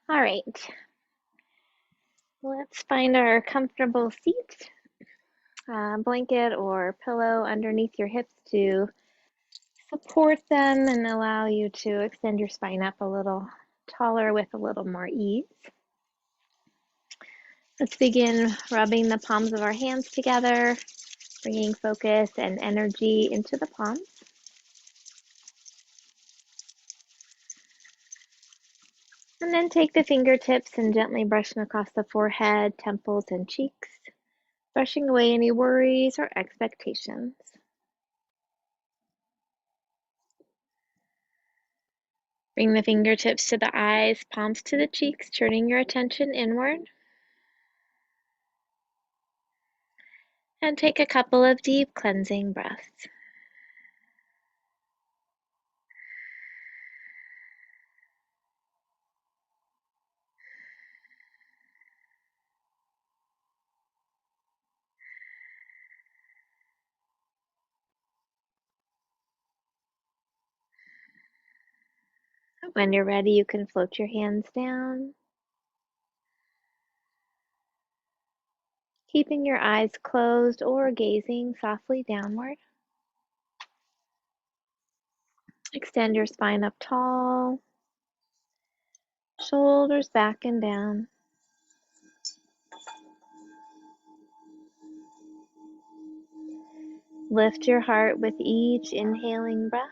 All right, let's find our comfortable seat, blanket or pillow underneath your hips to support them and allow you to extend your spine up a little taller with a little more ease. Let's begin rubbing the palms of our hands together, bringing focus and energy into the palms. And then take the fingertips and gently brush them across the forehead, temples, and cheeks, brushing away any worries or expectations. Bring the fingertips to the eyes, palms to the cheeks, turning your attention inward. And take a couple of deep cleansing breaths. When you're ready, you can float your hands down, keeping your eyes closed or gazing softly downward. Extend your spine up tall, shoulders back and down. Lift your heart with each inhaling breath.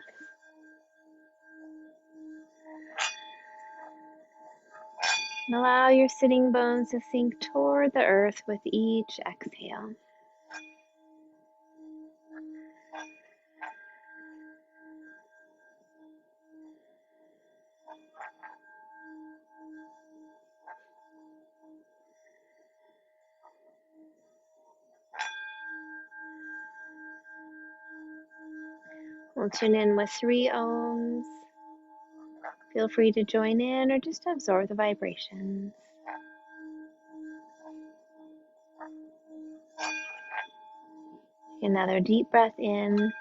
And allow your sitting bones to sink toward the earth with each exhale. We'll tune in with 3 ohms. Feel free to join in or just absorb the vibrations. Another deep breath in.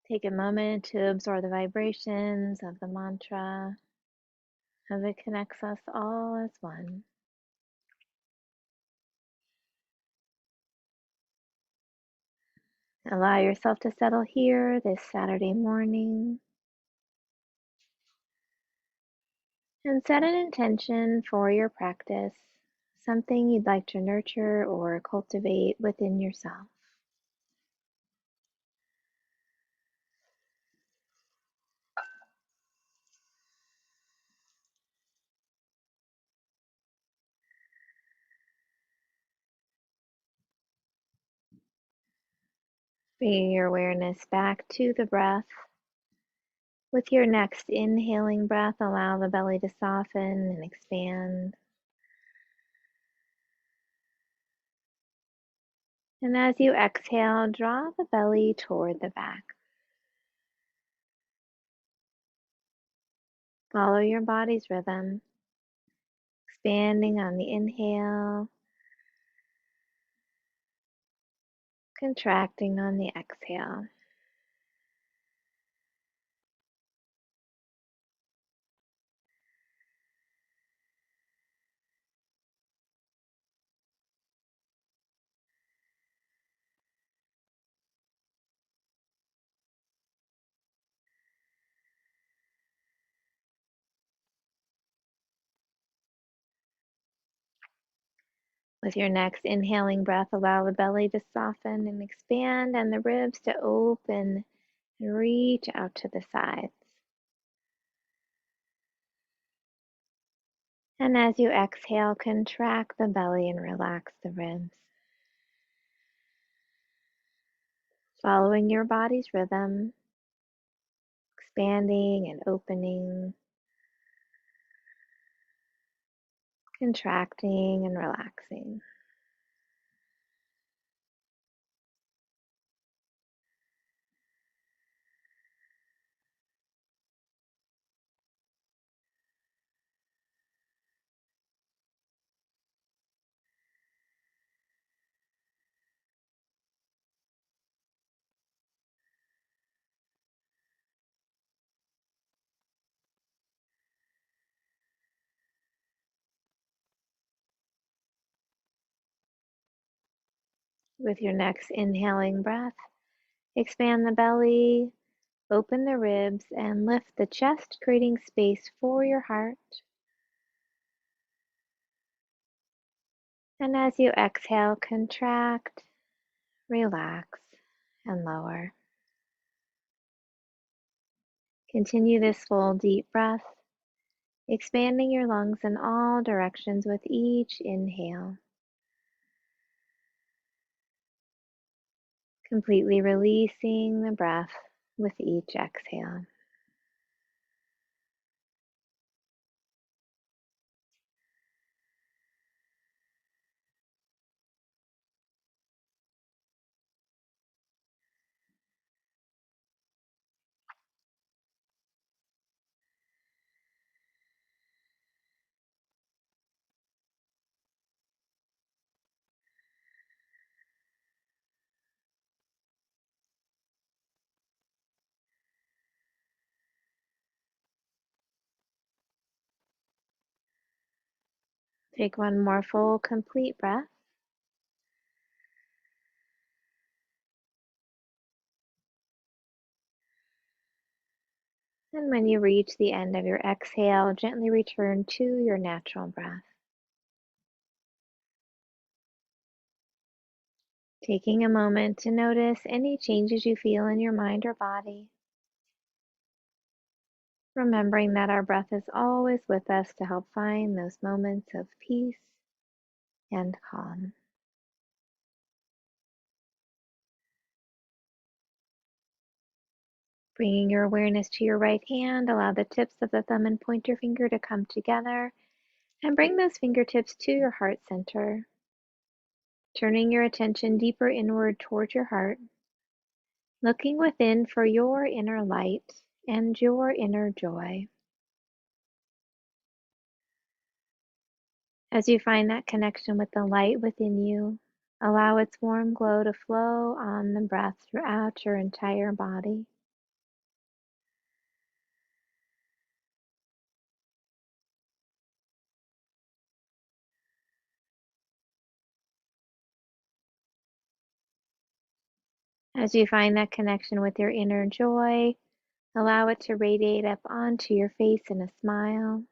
Take a moment to absorb the vibrations of the mantra as it connects us all as one. Allow yourself to settle here this Saturday morning and set an intention for your practice, something you'd like to nurture or cultivate within yourself. Bringing your awareness back to the breath. With your next inhaling breath, allow the belly to soften and expand. And as you exhale, draw the belly toward the back. Follow your body's rhythm, expanding on the inhale, contracting on the exhale. With your next inhaling breath, allow the belly to soften and expand and the ribs to open and reach out to the sides. And as you exhale, contract the belly and relax the ribs. Following your body's rhythm, expanding and opening, contracting and relaxing. With your next inhaling breath, expand the belly, open the ribs, and lift the chest, creating space for your heart. And as you exhale, contract, relax, and lower. Continue this full deep breath, expanding your lungs in all directions with each inhale. Completely releasing the breath with each exhale. Take one more full, complete breath. And when you reach the end of your exhale, gently return to your natural breath. Taking a moment to notice any changes you feel in your mind or body. Remembering that our breath is always with us to help find those moments of peace and calm. Bringing your awareness to your right hand, allow the tips of the thumb and pointer finger to come together and bring those fingertips to your heart center. Turning your attention deeper inward toward your heart, looking within for your inner light and your inner joy. As you find that connection with the light within you, allow its warm glow to flow on the breath throughout your entire body. As you find that connection with your inner joy, allow it to radiate up onto your face in a smile.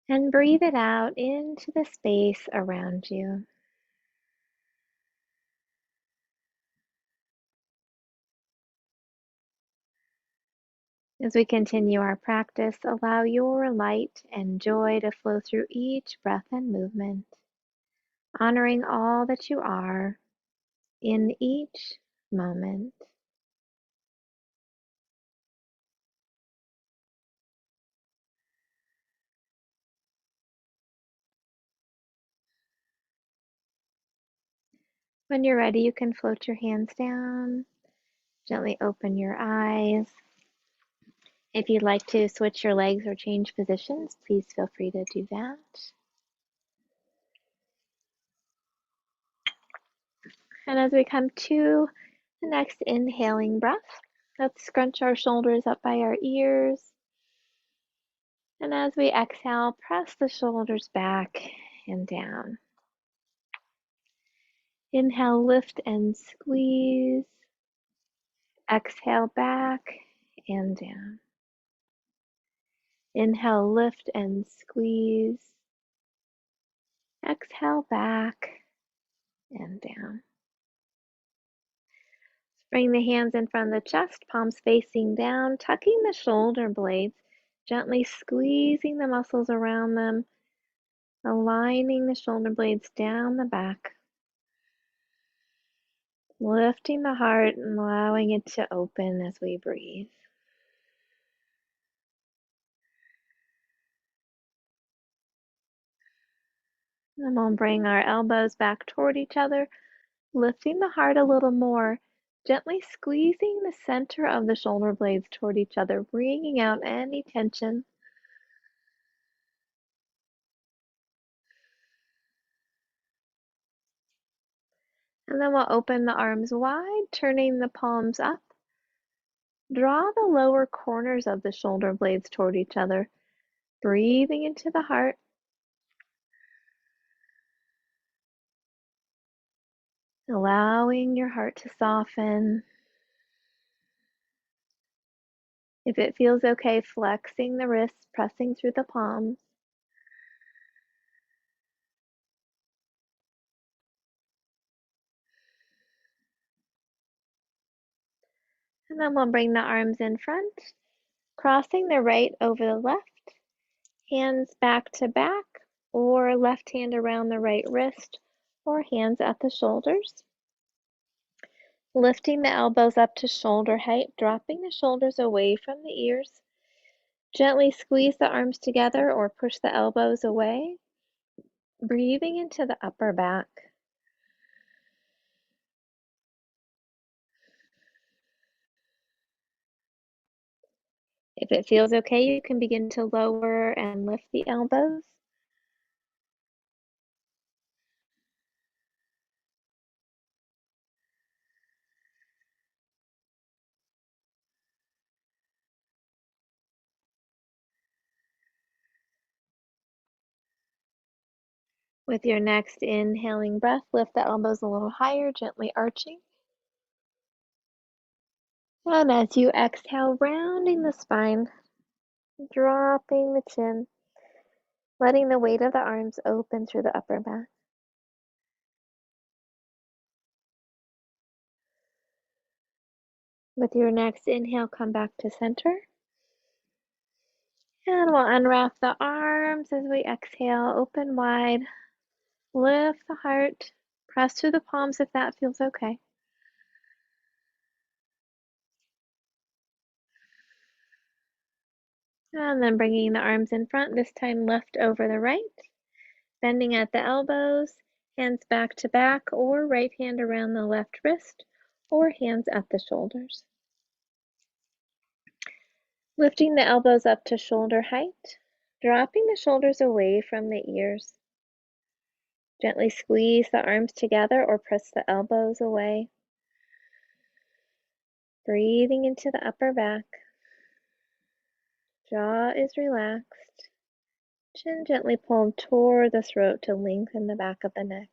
And breathe it out into the space around you. As we continue our practice, allow your light and joy to flow through each breath and movement, honoring all that you are in each moment. When you're ready, you can float your hands down, gently open your eyes. If you'd like to switch your legs or change positions, please feel free to do that. And as we come to the next inhaling breath, let's scrunch our shoulders up by our ears. And as we exhale, press the shoulders back and down. Inhale, lift and squeeze. Exhale, back and down. Inhale, lift and squeeze. Exhale back and down. Bring the hands in front of the chest, palms facing down, tucking the shoulder blades, gently squeezing the muscles around them, aligning the shoulder blades down the back, lifting the heart and allowing it to open as we breathe. And we'll bring our elbows back toward each other, lifting the heart a little more, gently squeezing the center of the shoulder blades toward each other, bringing out any tension. And then we'll open the arms wide, turning the palms up. Draw the lower corners of the shoulder blades toward each other, breathing into the heart. Allowing your heart to soften. If it feels okay, flexing the wrists, pressing through the palms. And then we'll bring the arms in front, crossing the right over the left, hands back to back, or left hand around the right wrist, or hands at the shoulders. Lifting the elbows up to shoulder height, dropping the shoulders away from the ears. Gently squeeze the arms together or push the elbows away. Breathing into the upper back. If it feels okay, you can begin to lower and lift the elbows. With your next inhaling breath, lift the elbows a little higher, gently arching. And as you exhale, rounding the spine, dropping the chin, letting the weight of the arms open through the upper back. With your next inhale, come back to center. And we'll unwrap the arms as we exhale, open wide. Lift the heart, press through the palms if that feels okay. And then bringing the arms in front, this time left over the right. Bending at the elbows, hands back to back, or right hand around the left wrist, or hands at the shoulders. Lifting the elbows up to shoulder height, dropping the shoulders away from the ears. Gently squeeze the arms together or press the elbows away. Breathing into the upper back. Jaw is relaxed. Chin gently pulled toward the throat to lengthen the back of the neck.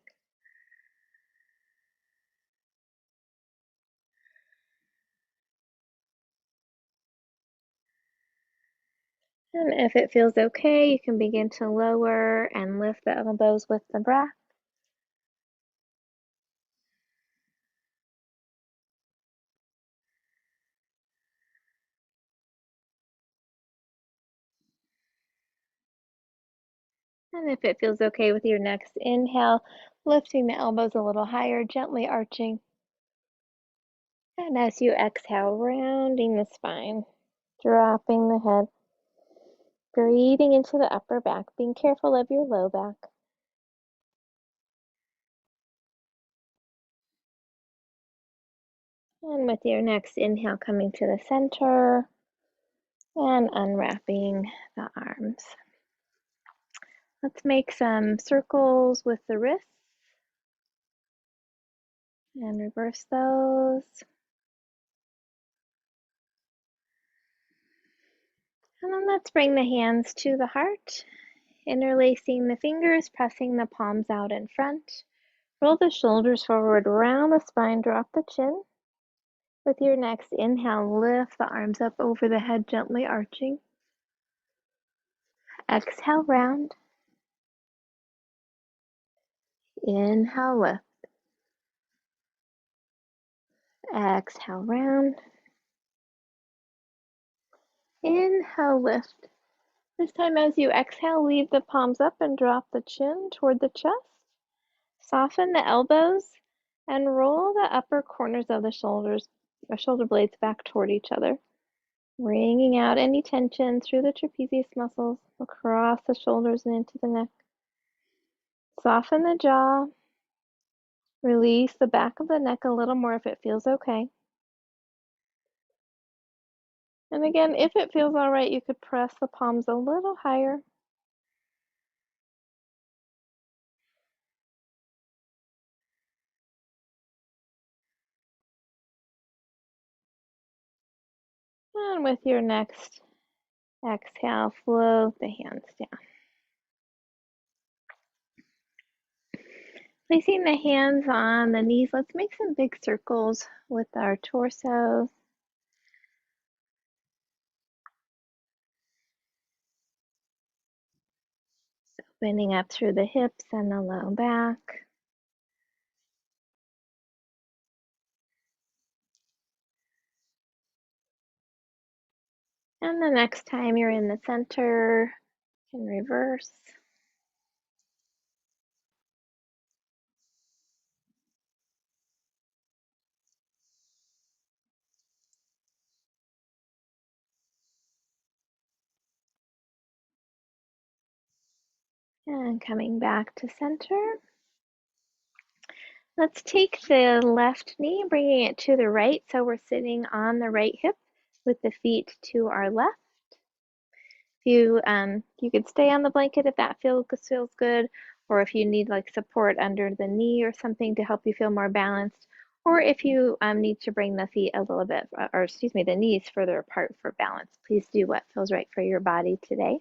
And if it feels okay, you can begin to lower and lift the elbows with the breath. And if it feels okay with your next inhale, lifting the elbows a little higher, gently arching. And as you exhale, rounding the spine, dropping the head, breathing into the upper back, being careful of your low back. And with your next inhale, coming to the center and unwrapping the arms. Let's make some circles with the wrists and reverse those. And then let's bring the hands to the heart, interlacing the fingers, pressing the palms out in front. Roll the shoulders forward, round the spine, drop the chin. With your next inhale, lift the arms up over the head, gently arching. Exhale, round. Inhale, lift. Exhale, round. Inhale, lift. This time as you exhale, leave the palms up and drop the chin toward the chest. Soften the elbows and roll the upper corners of the shoulders or shoulder blades back toward each other, wringing out any tension through the trapezius muscles across the shoulders and into the neck. Soften the jaw. Release the back of the neck a little more if it feels okay. And again, if it feels all right, you could press the palms a little higher. And with your next exhale, float the hands down. Placing the hands on the knees, let's make some big circles with our torso. Opening up through the hips and the low back. And the next time you're in the center, you can reverse. And coming back to center. Let's take the left knee, bringing it to the right, so we're sitting on the right hip with the feet to our left. You could stay on the blanket if that feels good, or if you need like support under the knee or something to help you feel more balanced, or if you need to bring the feet a little bit, or excuse me, the knees further apart for balance. Please do what feels right for your body today.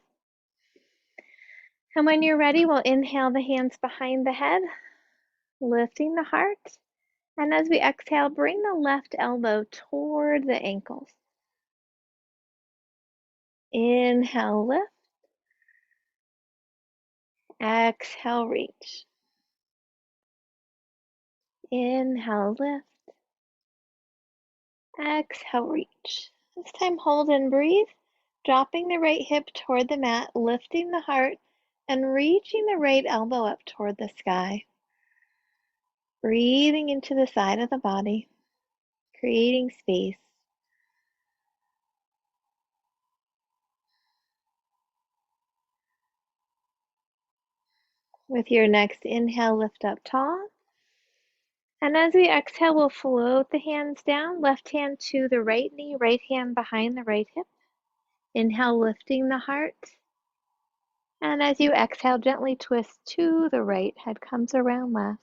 And when you're ready, we'll inhale the hands behind the head, lifting the heart. And as we exhale, bring the left elbow toward the ankles. Inhale, lift. Exhale, reach. Inhale, lift. Exhale, reach. This time, hold and breathe, dropping the right hip toward the mat, lifting the heart, and reaching the right elbow up toward the sky. Breathing into the side of the body, creating space. With your next inhale, lift up tall. And as we exhale, we'll float the hands down, left hand to the right knee, right hand behind the right hip. Inhale, lifting the heart. And as you exhale, gently twist to the right, head comes around left.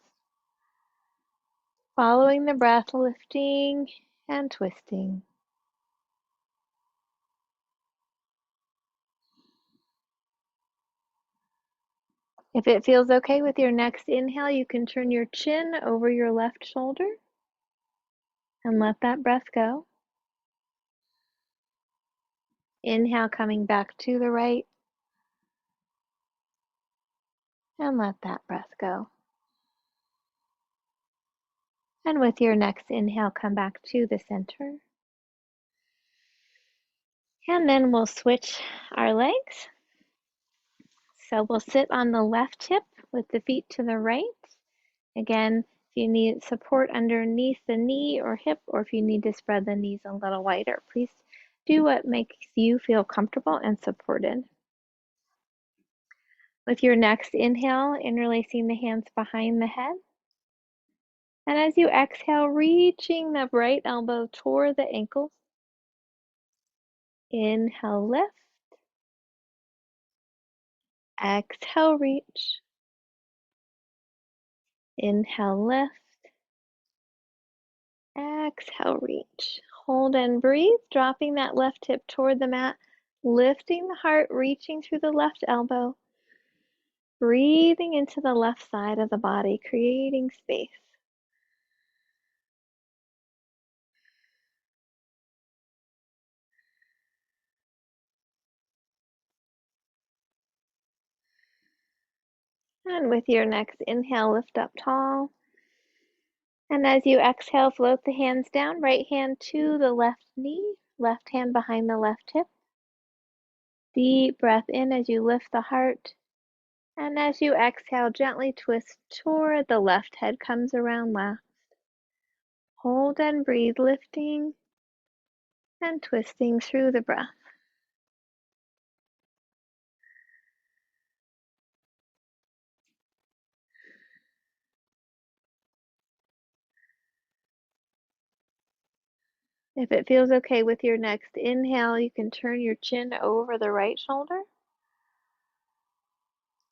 Following the breath, lifting and twisting. If it feels okay with your next inhale, you can turn your chin over your left shoulder and let that breath go. Inhale, coming back to the right, and let that breath go. And with your next inhale, come back to the center. And then we'll switch our legs. So we'll sit on the left hip with the feet to the right. Again, if you need support underneath the knee or hip, or if you need to spread the knees a little wider, please do what makes you feel comfortable and supported. With your next inhale, interlacing the hands behind the head. And as you exhale, reaching the right elbow toward the ankles. Inhale, lift. Exhale, reach. Inhale, lift. Exhale, reach. Hold and breathe, dropping that left hip toward the mat, lifting the heart, reaching through the left elbow, breathing into the left side of the body, creating space. And with your next inhale, lift up tall. And as you exhale, float the hands down, right hand to the left knee, left hand behind the left hip. Deep breath in as you lift the heart. And as you exhale, gently twist toward the left, head comes around left. Hold and breathe, lifting and twisting through the breath. If it feels okay with your next inhale, you can turn your chin over the right shoulder,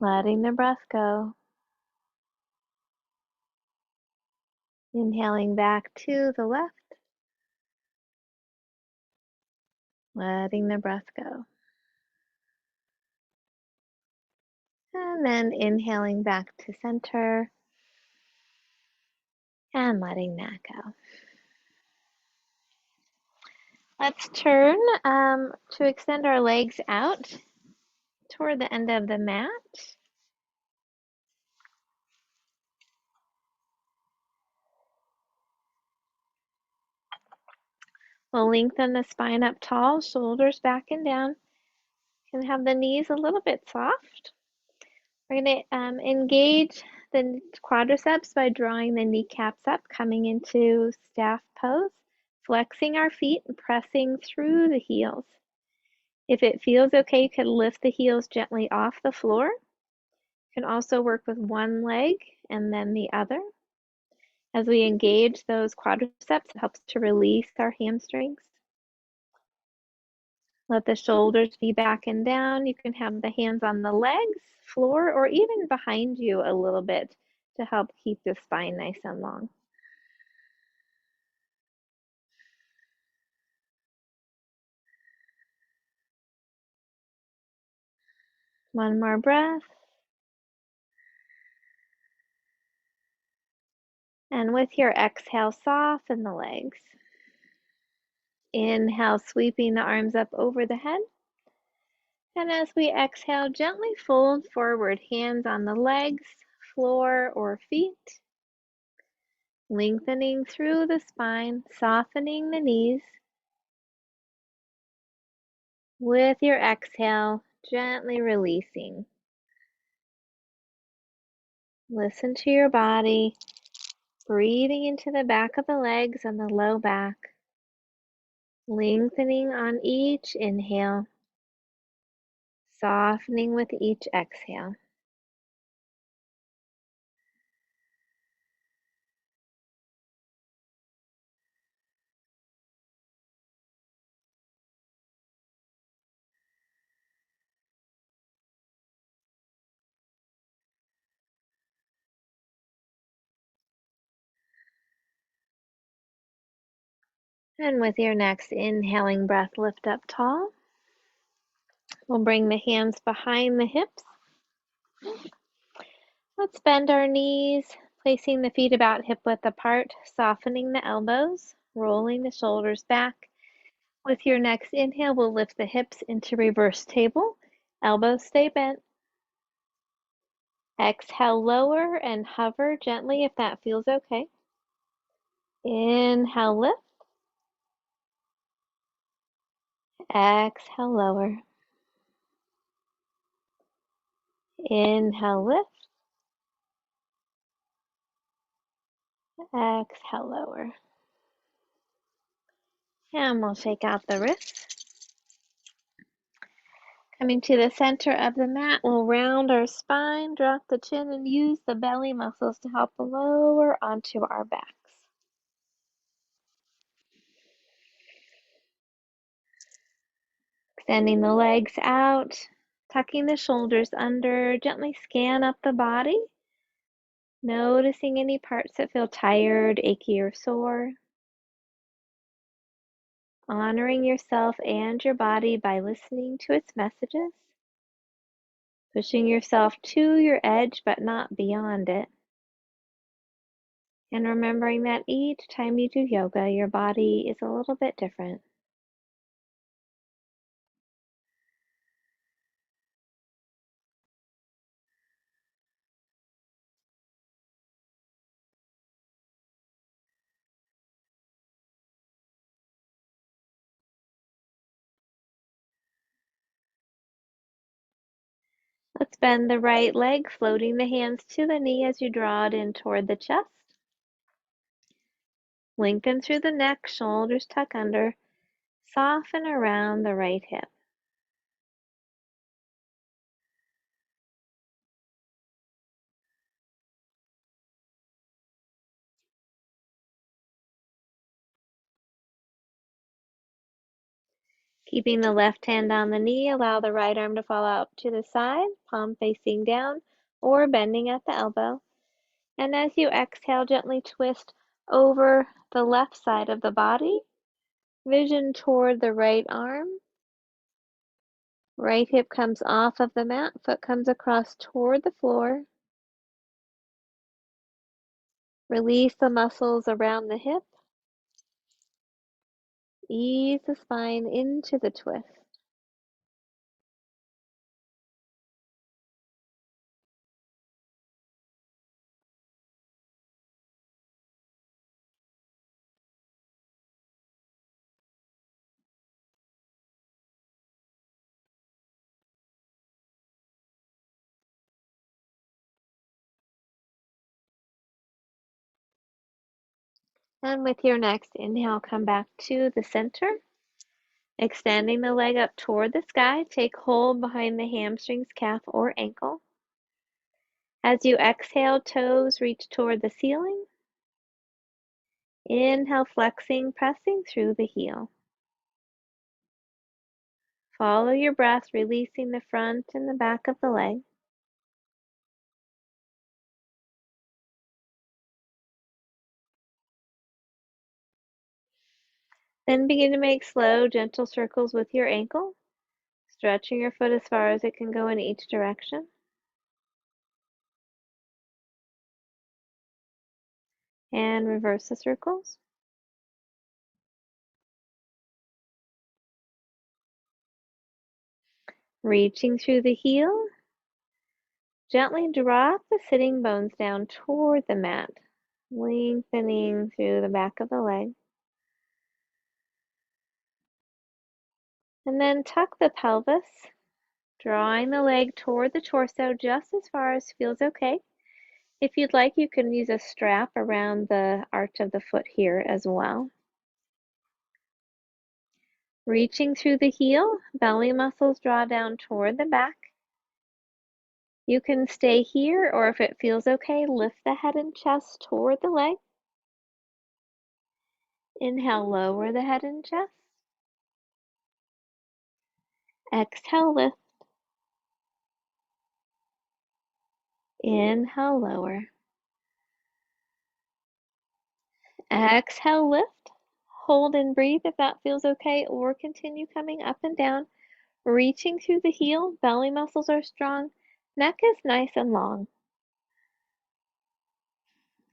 letting the breath go. Inhaling back to the left, letting the breath go. And then inhaling back to center and letting that go. Let's turn to extend our legs out toward the end of the mat. We'll lengthen the spine up tall, shoulders back and down. You can have the knees a little bit soft. We're going to engage the quadriceps by drawing the kneecaps up, coming into staff pose, flexing our feet and pressing through the heels. If it feels okay, you can lift the heels gently off the floor. You can also work with one leg and then the other. As we engage those quadriceps, it helps to release our hamstrings. Let the shoulders be back and down. You can have the hands on the legs, floor, or even behind you a little bit to help keep the spine nice and long. One more breath. And with your exhale, soften the legs. Inhale, sweeping the arms up over the head. And as we exhale, gently fold forward, hands on the legs, floor, or feet. Lengthening through the spine, softening the knees. With your exhale, gently releasing. Listen to your body, breathing into the back of the legs and the low back. Lengthening on each inhale, softening with each exhale. And with your next inhaling breath, lift up tall. We'll bring the hands behind the hips. Let's bend our knees, placing the feet about hip width apart, softening the elbows, rolling the shoulders back. With your next inhale, we'll lift the hips into reverse table. Elbows stay bent. Exhale, lower and hover gently if that feels okay. Inhale, lift. Exhale, lower. Inhale, lift. Exhale, lower. And we'll shake out the wrists. Coming to the center of the mat, we'll round our spine, drop the chin, and use the belly muscles to help lower onto our backs. Extending the legs out, tucking the shoulders under, gently scan up the body, noticing any parts that feel tired, achy, or sore. Honoring yourself and your body by listening to its messages. Pushing yourself to your edge, but not beyond it. And remembering that each time you do yoga, your body is a little bit different. Let's bend the right leg, floating the hands to the knee as you draw it in toward the chest. Lengthen through the neck, shoulders tuck under. Soften around the right hip. Keeping the left hand on the knee, allow the right arm to fall out to the side, palm facing down or bending at the elbow. And as you exhale, gently twist over the left side of the body, vision toward the right arm. Right hip comes off of the mat, foot comes across toward the floor. Release the muscles around the hip. Ease the spine into the twist. And with your next inhale, come back to the center. Extending the leg up toward the sky, take hold behind the hamstrings, calf, or ankle. As you exhale, toes reach toward the ceiling. Inhale, flexing, pressing through the heel. Follow your breath, releasing the front and the back of the leg. Then begin to make slow, gentle circles with your ankle, stretching your foot as far as it can go in each direction. And reverse the circles. Reaching through the heel, gently drop the sitting bones down toward the mat, lengthening through the back of the leg. And then tuck the pelvis, drawing the leg toward the torso just as far as feels okay. If you'd like, you can use a strap around the arch of the foot here as well. Reaching through the heel, belly muscles draw down toward the back. You can stay here, or if it feels okay, lift the head and chest toward the leg. Inhale, lower the head and chest. Exhale, lift. Inhale, lower. Exhale, lift. Hold and breathe if that feels okay, or continue coming up and down. Reaching through the heel, belly muscles are strong, neck is nice and long.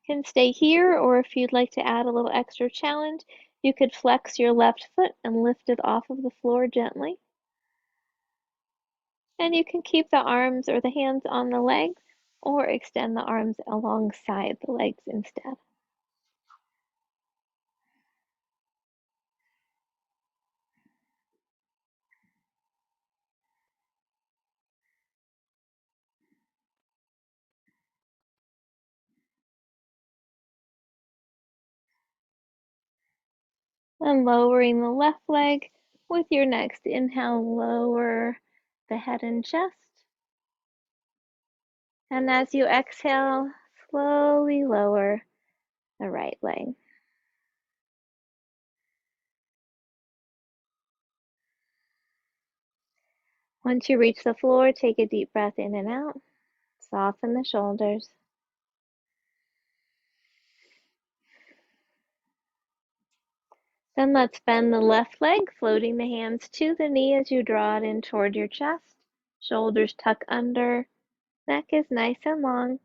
You can stay here, or if you'd like to add a little extra challenge, you could flex your left foot and lift it off of the floor gently. And you can keep the arms or the hands on the legs, or extend the arms alongside the legs instead. And lowering the left leg with your next inhale, lower the head and chest. And as you exhale, slowly lower the right leg. Once you reach the floor, take a deep breath in and out. Soften the shoulders. Then let's bend the left leg, floating the hands to the knee as you draw it in toward your chest. Shoulders tuck under. Neck is nice and long.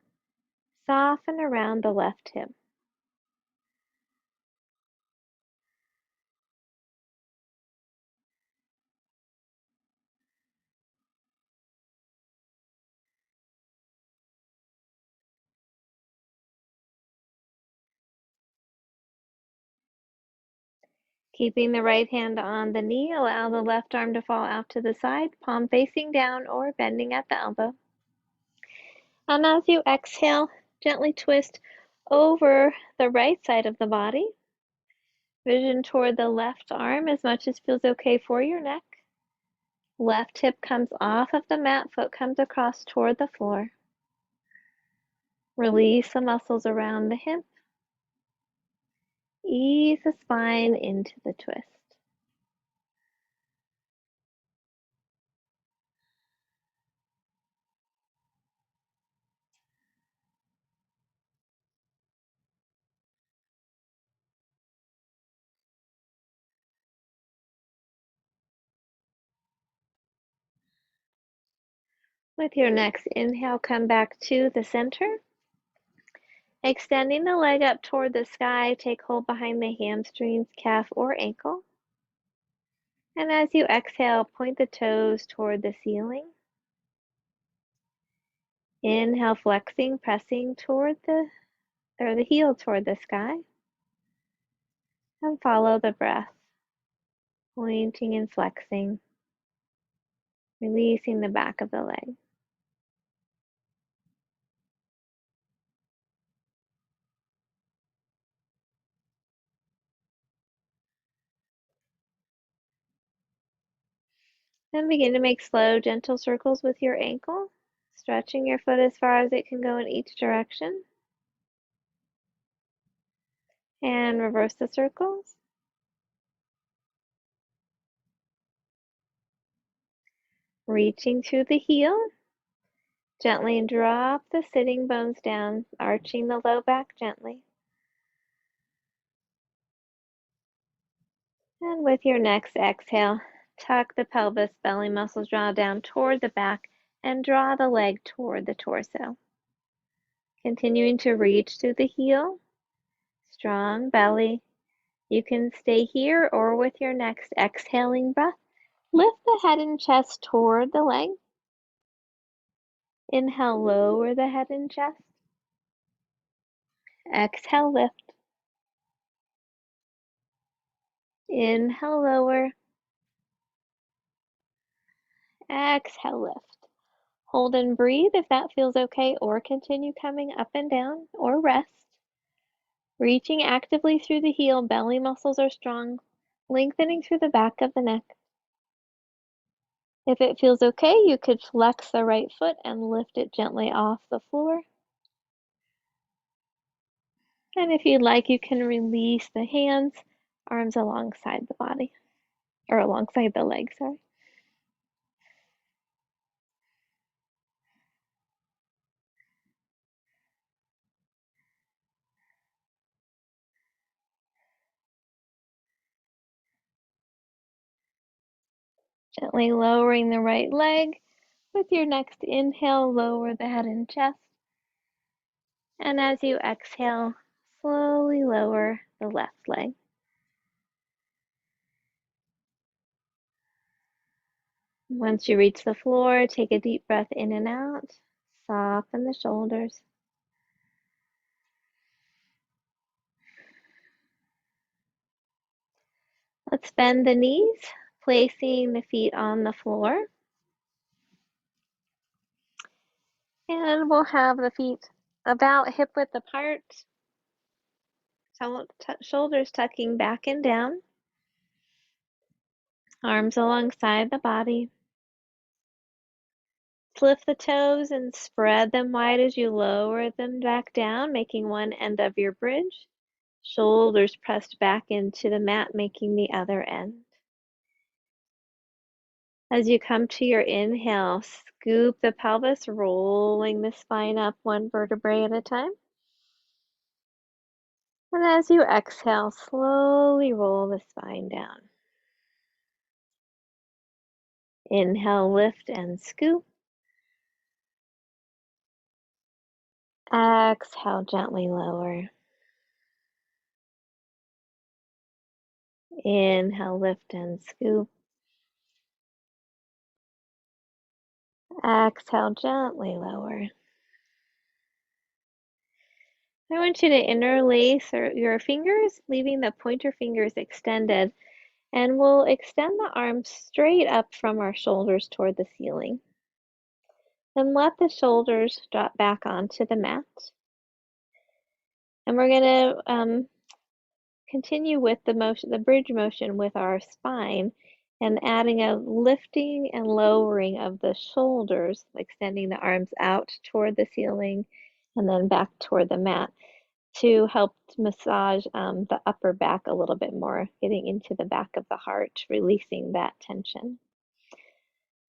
Soften around the left hip. Keeping the right hand on the knee, allow the left arm to fall out to the side, palm facing down or bending at the elbow. And as you exhale, gently twist over the right side of the body. Vision toward the left arm as much as feels okay for your neck. Left hip comes off of the mat, foot comes across toward the floor. Release the muscles around the hip. Ease the spine into the twist. With your next inhale, come back to the center. Extending the leg up toward the sky, take hold behind the hamstrings, calf, or ankle. And as you exhale, point the toes toward the ceiling. Inhale, flexing, pressing toward the heel toward the sky. And follow the breath, pointing and flexing, releasing the back of the leg. Then begin to make slow, gentle circles with your ankle, stretching your foot as far as it can go in each direction. And reverse the circles. Reaching through the heel. Gently drop the sitting bones down, arching the low back gently. And with your next exhale, tuck the pelvis, belly muscles draw down toward the back, and draw the leg toward the torso. Continuing to reach through the heel, strong belly. You can stay here or with your next exhaling breath, lift the head and chest toward the leg. Inhale, lower the head and chest. Exhale, lift. Inhale, lower. Exhale, lift. Hold and breathe if that feels okay, or continue coming up and down, or rest. Reaching actively through the heel, belly muscles are strong, lengthening through the back of the neck. If it feels okay, you could flex the right foot and lift it gently off the floor. And if you'd like, you can release the hands, arms alongside the body, or alongside the legs, sorry. Gently lowering the right leg. With your next inhale, lower the head and chest. And as you exhale, slowly lower the left leg. Once you reach the floor, take a deep breath in and out. Soften the shoulders. Let's bend the knees, placing the feet on the floor. And we'll have the feet about hip width apart. Shoulders tucking back and down. Arms alongside the body. Lift the toes and spread them wide as you lower them back down, making one end of your bridge. Shoulders pressed back into the mat, making the other end. As you come to your inhale, scoop the pelvis, rolling the spine up one vertebrae at a time. And as you exhale, slowly roll the spine down. Inhale, lift and scoop. Exhale, gently lower. Inhale, lift and scoop. Exhale, gently lower. I want you to interlace your fingers, leaving the pointer fingers extended, and we'll extend the arms straight up from our shoulders toward the ceiling. Then let the shoulders drop back onto the mat. And we're going to continue with the motion, the bridge motion with our spine, and adding a lifting and lowering of the shoulders, extending the arms out toward the ceiling and then back toward the mat to help massage the upper back a little bit more, getting into the back of the heart, releasing that tension.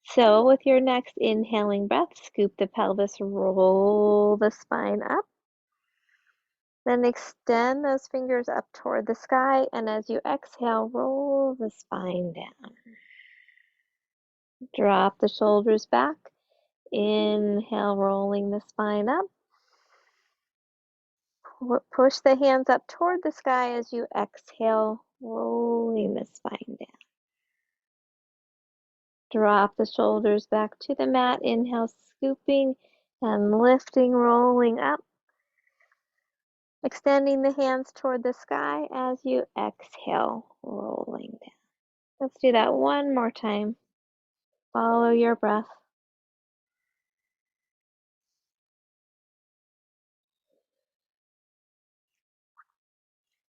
So with your next inhaling breath, scoop the pelvis, roll the spine up. Then extend those fingers up toward the sky, and as you exhale, roll the spine down. Drop the shoulders back. Inhale, rolling the spine up. Push the hands up toward the sky as you exhale, rolling the spine down. Drop the shoulders back to the mat. Inhale, scooping and lifting, rolling up. Extending the hands toward the sky as you exhale, rolling down. Let's do that one more time. Follow your breath.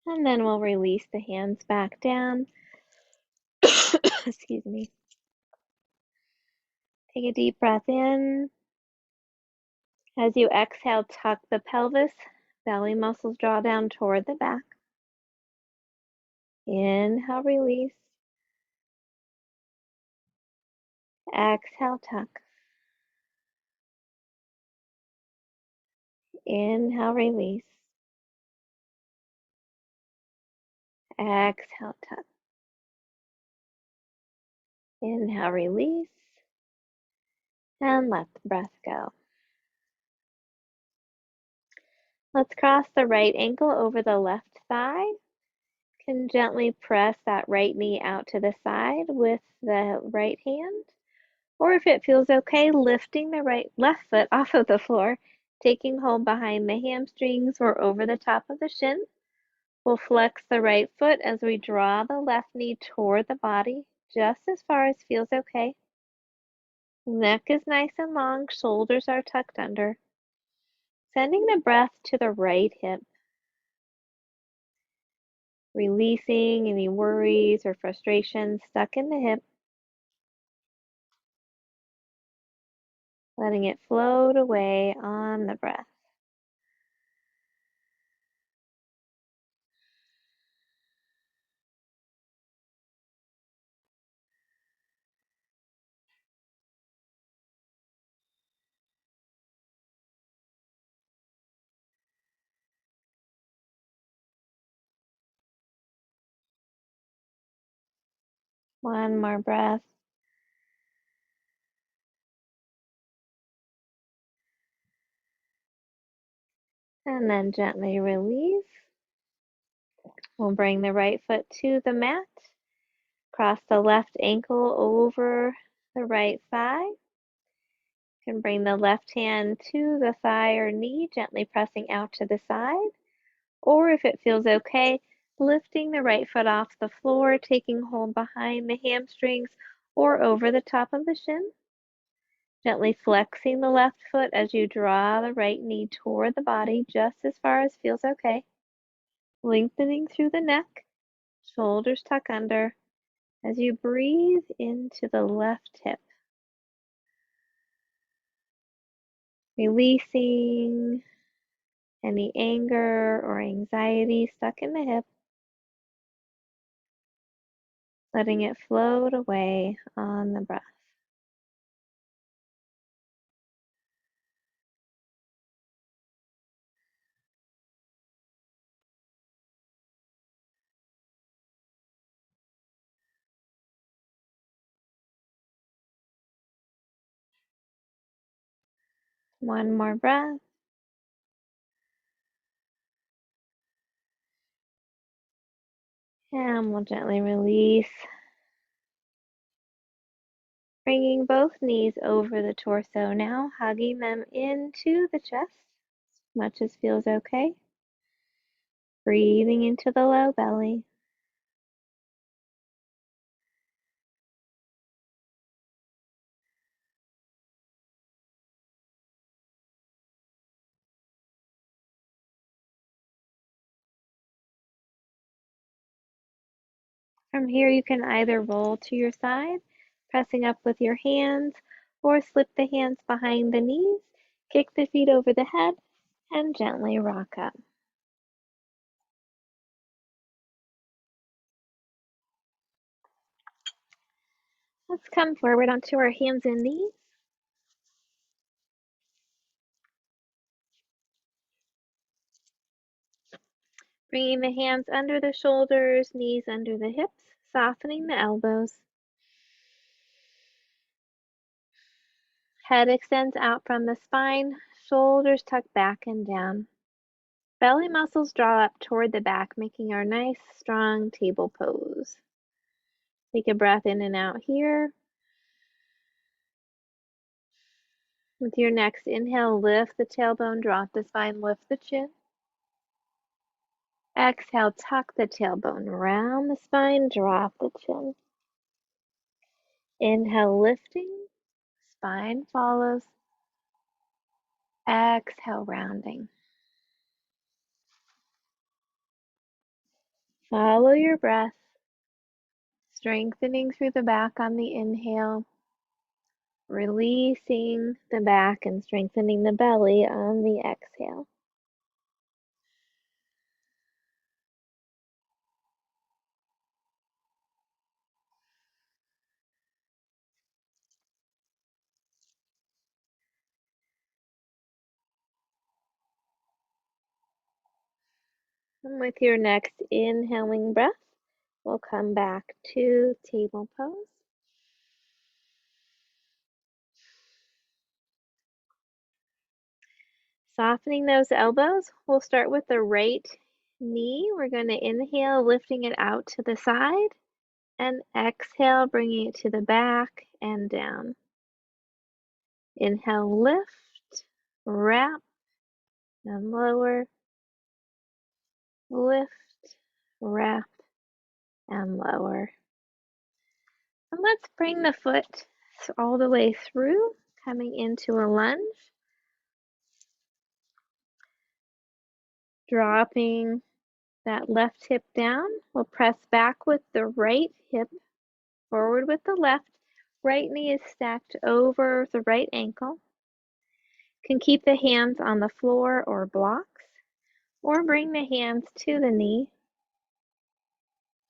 And then we'll release the hands back down. Excuse me. Take a deep breath in. As you exhale, tuck the pelvis. Belly muscles draw down toward the back. Inhale, release. Exhale, tuck. Inhale, release. Exhale, tuck. Inhale, release. And let the breath go. Let's cross the right ankle over the left thigh. Can gently press that right knee out to the side with the right hand. Or if it feels okay, lifting the left foot off of the floor, taking hold behind the hamstrings or over the top of the shin. We'll flex the right foot as we draw the left knee toward the body, just as far as feels okay. Neck is nice and long, shoulders are tucked under. Sending the breath to the right hip. Releasing any worries or frustrations stuck in the hip. Letting it float away on the breath. One more breath. And then gently release. We'll bring the right foot to the mat. Cross the left ankle over the right thigh. You can bring the left hand to the thigh or knee, gently pressing out to the side. Or if it feels okay, lifting the right foot off the floor, taking hold behind the hamstrings or over the top of the shin. Gently flexing the left foot as you draw the right knee toward the body, just as far as feels okay. Lengthening through the neck, shoulders tuck under as you breathe into the left hip. Releasing any anger or anxiety stuck in the hip. Letting it float away on the breath. One more breath. And we'll gently release. Bringing both knees over the torso now, hugging them into the chest as much as feels okay. Breathing into the low belly. From here, you can either roll to your side, pressing up with your hands, or slip the hands behind the knees, kick the feet over the head, and gently rock up. Let's come forward onto our hands and knees. Bringing the hands under the shoulders, knees under the hips, softening the elbows. Head extends out from the spine, shoulders tuck back and down. Belly muscles draw up toward the back, making our nice, strong table pose. Take a breath in and out here. With your next inhale, lift the tailbone, drop the spine, lift the chin. Exhale, tuck the tailbone, round the spine, drop the chin. Inhale, lifting, spine follows. Exhale, rounding. Follow your breath, strengthening through the back on the inhale, releasing the back and strengthening the belly on the exhale. And with your next inhaling breath, we'll come back to table pose. Softening those elbows, we'll start with the right knee. We're going to inhale, lifting it out to the side, and exhale, bringing it to the back and down. Inhale, lift, wrap, and lower, lift, wrap, and lower. And let's bring the foot all the way through, coming into a lunge. Dropping that left hip down, we'll press back with the right hip, forward with the left. Right knee is stacked over the right ankle. Can keep the hands on the floor or blocks, or bring the hands to the knee.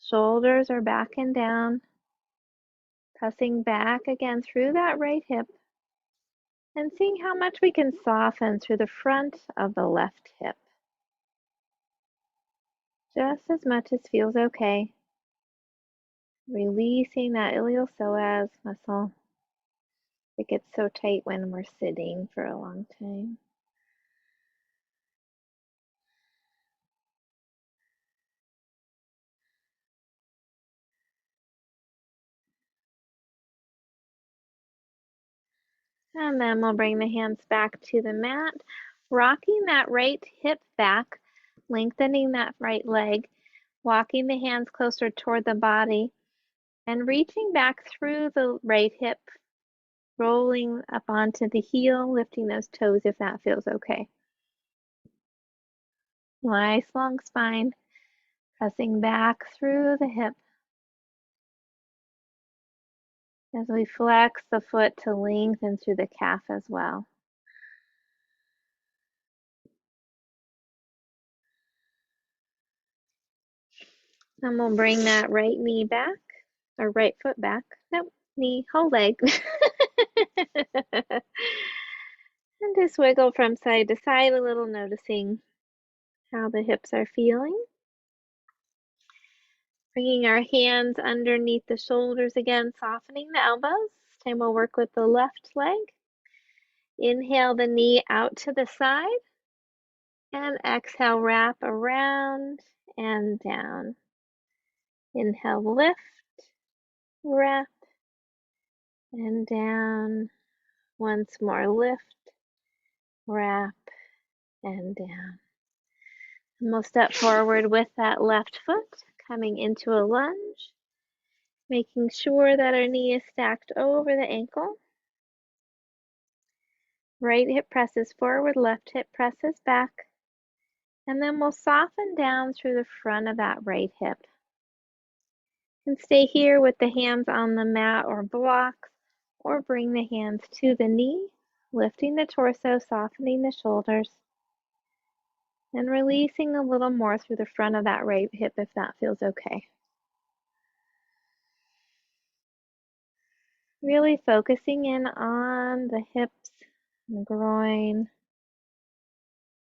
Shoulders are back and down, pressing back again through that right hip, and seeing how much we can soften through the front of the left hip. Just as much as feels okay. Releasing that iliopsoas muscle. It gets so tight when we're sitting for a long time. And then we'll bring the hands back to the mat, rocking that right hip back, lengthening that right leg, walking the hands closer toward the body, and reaching back through the right hip, rolling up onto the heel, lifting those toes if that feels okay. Nice long spine, pressing back through the hip as we flex the foot to lengthen through the calf as well. And we'll bring that right knee back, or right foot back. Nope, knee, whole leg. And just wiggle from side to side a little, noticing how the hips are feeling. Bringing our hands underneath the shoulders again, softening the elbows. This time we'll work with the left leg. Inhale the knee out to the side. And exhale, wrap around and down. Inhale, lift, wrap, and down. Once more, lift, wrap, and down. And we'll step forward with that left foot, coming into a lunge, making sure that our knee is stacked over the ankle. Right hip presses forward, left hip presses back, and then we'll soften down through the front of that right hip. And stay here with the hands on the mat or blocks, or bring the hands to the knee, lifting the torso, softening the shoulders, and releasing a little more through the front of that right hip if that feels okay. Really focusing in on the hips and groin,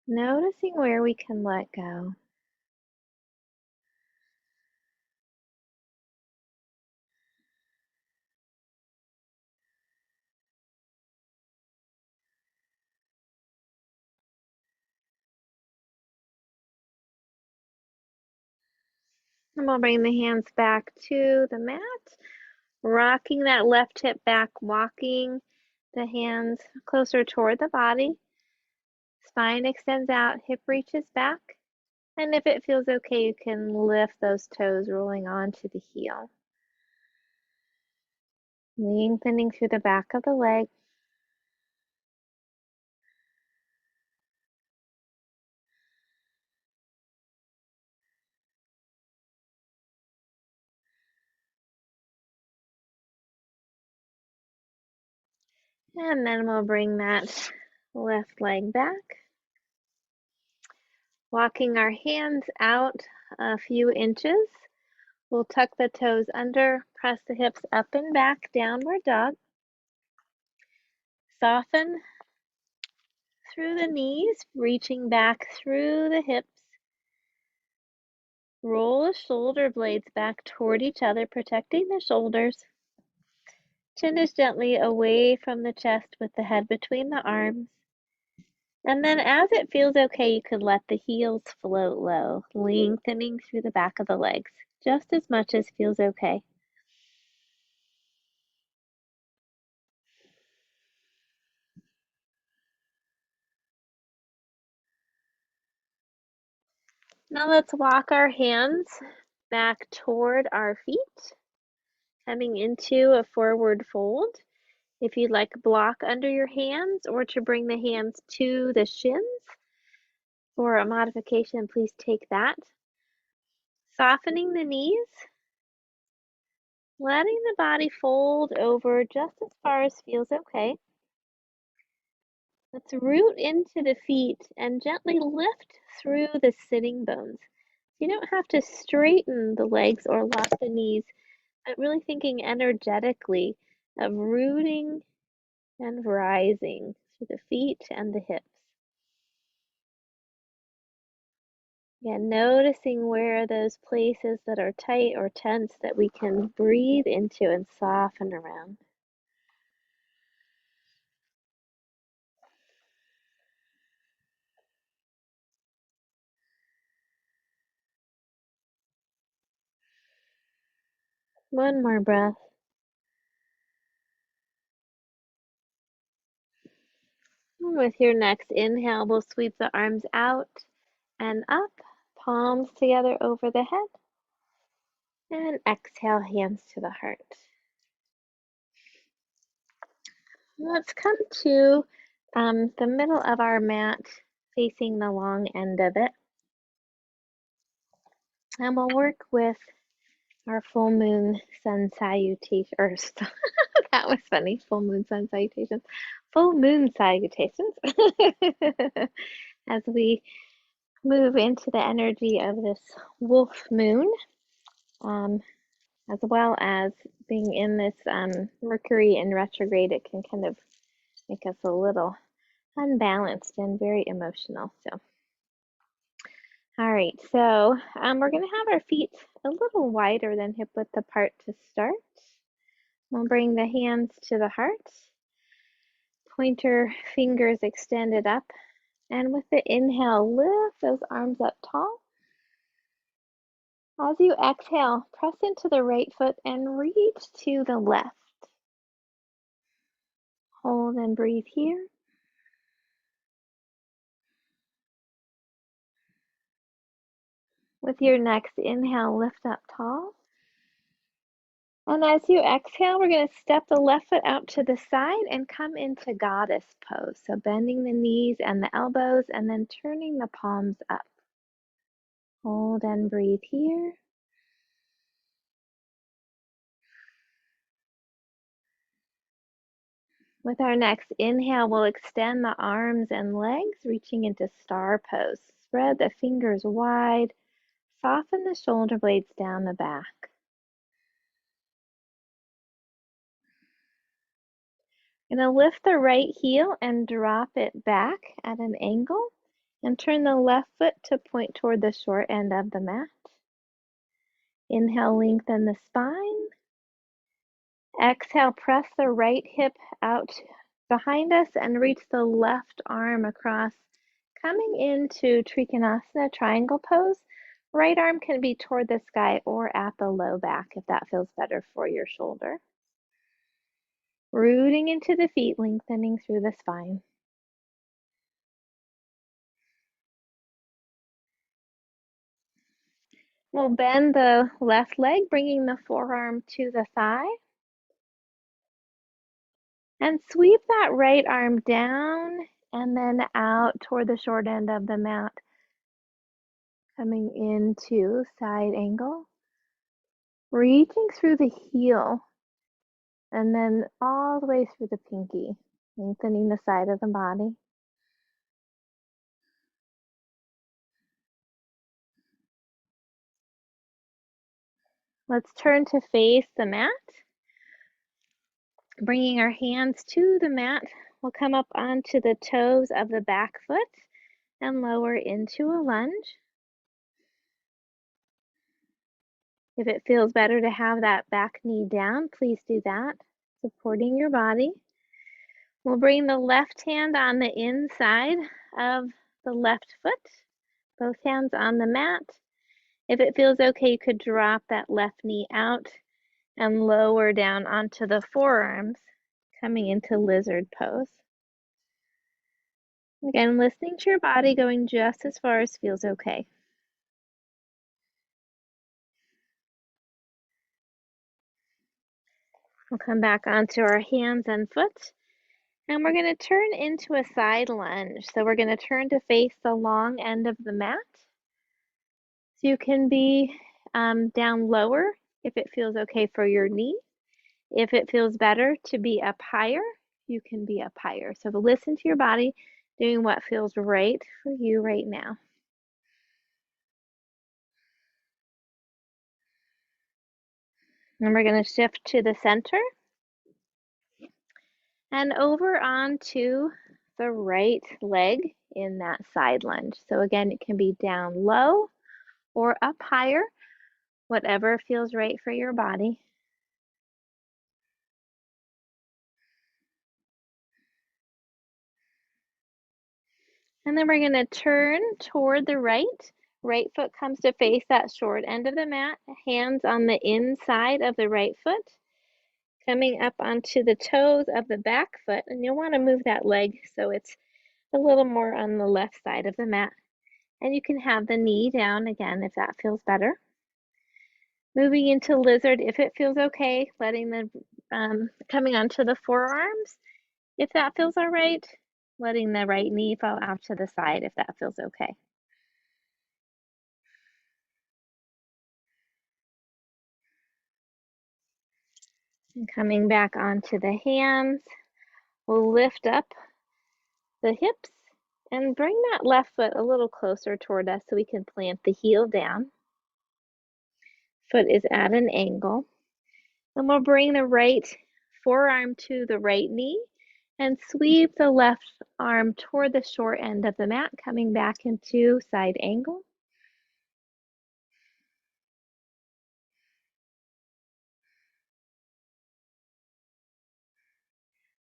noticing where we can let go. And we'll bring the hands back to the mat, rocking that left hip back, walking the hands closer toward the body. Spine extends out, hip reaches back. And if it feels okay, you can lift those toes, rolling onto the heel. Lengthening through the back of the leg. And then we'll bring that left leg back. Walking our hands out a few inches. We'll tuck the toes under, press the hips up and back, downward dog. Soften through the knees, reaching back through the hips. Roll the shoulder blades back toward each other, protecting the shoulders. Chin is gently away from the chest with the head between the arms. And then as it feels okay, you could let the heels float low, lengthening through the back of the legs, just as much as feels okay. Now let's walk our hands back toward our feet, coming into a forward fold. If you'd like a block under your hands or to bring the hands to the shins for a modification, please take that. Softening the knees, letting the body fold over just as far as feels okay. Let's root into the feet and gently lift through the sitting bones. You don't have to straighten the legs or lock the knees, but really thinking energetically of rooting and rising through the feet and the hips. Again, noticing where are those places that are tight or tense that we can breathe into and soften around. One more breath. And with your next inhale, we'll sweep the arms out and up, palms together over the head. And exhale, hands to the heart. Let's come to the middle of our mat, facing the long end of it. And we'll work with our full moon sun salutation, or that was funny, full moon sun salutations. Full moon salutations. As we move into the energy of this wolf moon, as well as being in this Mercury in retrograde, it can kind of make us a little unbalanced and very emotional. So, all right, so we're going to have our feet a little wider than hip width apart to start. We'll bring the hands to the heart, pointer fingers extended up, and with the inhale, lift those arms up tall. As you exhale, press into the right foot and reach to the left. Hold and breathe here. With your next inhale, lift up tall. And as you exhale, we're going to step the left foot out to the side and come into goddess pose. So bending the knees and the elbows and then turning the palms up. Hold and breathe here. With our next inhale, we'll extend the arms and legs, reaching into star pose. Spread the fingers wide, soften the shoulder blades down the back. I'm going to lift the right heel and drop it back at an angle and turn the left foot to point toward the short end of the mat. Inhale, lengthen the spine. Exhale, press the right hip out behind us and reach the left arm across, coming into Trikonasana, triangle pose. Right arm can be toward the sky or at the low back if that feels better for your shoulder. Rooting into the feet, lengthening through the spine. We'll bend the left leg, bringing the forearm to the thigh. And sweep that right arm down and then out toward the short end of the mat, coming into side angle. Reaching through the heel and then all the way through the pinky, lengthening the side of the body. Let's turn to face the mat. Bringing our hands to the mat, we'll come up onto the toes of the back foot and lower into a lunge. If it feels better to have that back knee down, please do that, supporting your body. We'll bring the left hand on the inside of the left foot, both hands on the mat. If it feels okay, you could drop that left knee out and lower down onto the forearms, coming into lizard pose. Again, listening to your body, going just as far as feels okay. We'll come back onto our hands and foot, and we're going to turn into a side lunge. So we're going to turn to face the long end of the mat. So you can be down lower if it feels okay for your knee. If it feels better to be up higher, you can be up higher. So listen to your body, doing what feels right for you right now. And we're going to shift to the center and over onto the right leg in that side lunge. So again, it can be down low or up higher, whatever feels right for your body. And then we're going to turn toward the right. Right foot comes to face that short end of the mat, hands on the inside of the right foot, coming up onto the toes of the back foot. And you'll want to move that leg so it's a little more on the left side of the mat. And you can have the knee down again if that feels better. Moving into lizard if it feels okay, letting the coming onto the forearms if that feels all right, letting the right knee fall out to the side if that feels okay. And coming back onto the hands, we'll lift up the hips and bring that left foot a little closer toward us so we can plant the heel down. Foot is at an angle. Then we'll bring the right forearm to the right knee and sweep the left arm toward the short end of the mat, coming back into side angle.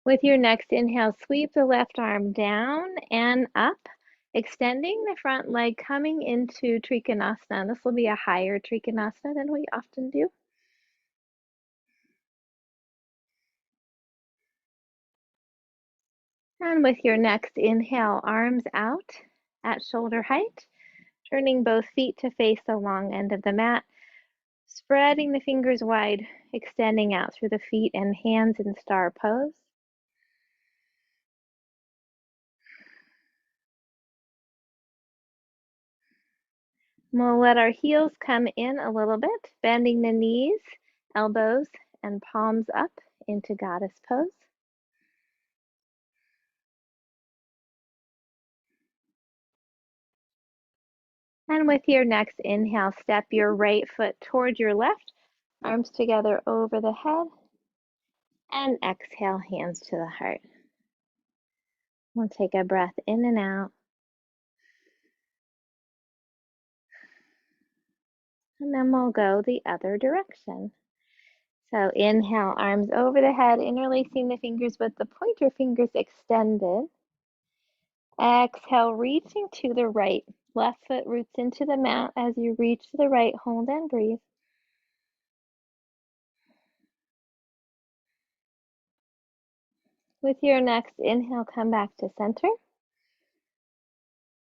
With your next inhale, sweep the left arm down and up, extending the front leg, coming into Trikonasana. This will be a higher Trikonasana than we often do. And with your next inhale, arms out at shoulder height, turning both feet to face the long end of the mat, spreading the fingers wide, extending out through the feet and hands in star pose. We'll let our heels come in a little bit, bending the knees, elbows, and palms up into goddess pose. And with your next inhale, step your right foot toward your left, arms together over the head, and exhale, hands to the heart. We'll take a breath in and out. And then we'll go the other direction. So inhale, arms over the head, interlacing the fingers with the pointer fingers extended. Exhale, reaching to the right. Left foot roots into the mat. As you reach to the right, hold and breathe. With your next inhale, come back to center.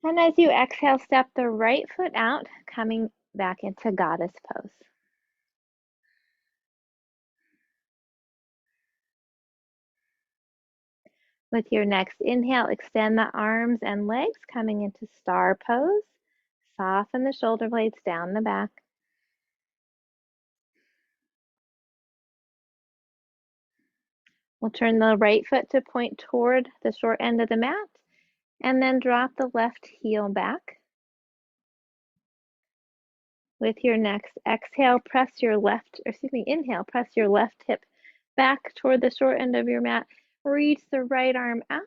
And as you exhale, step the right foot out, coming back into goddess pose. With your next inhale, extend the arms and legs, coming into star pose. Soften the shoulder blades down the back. We'll turn the right foot to point toward the short end of the mat, and then drop the left heel back. With your next exhale, inhale, press your left hip back toward the short end of your mat. Reach the right arm out,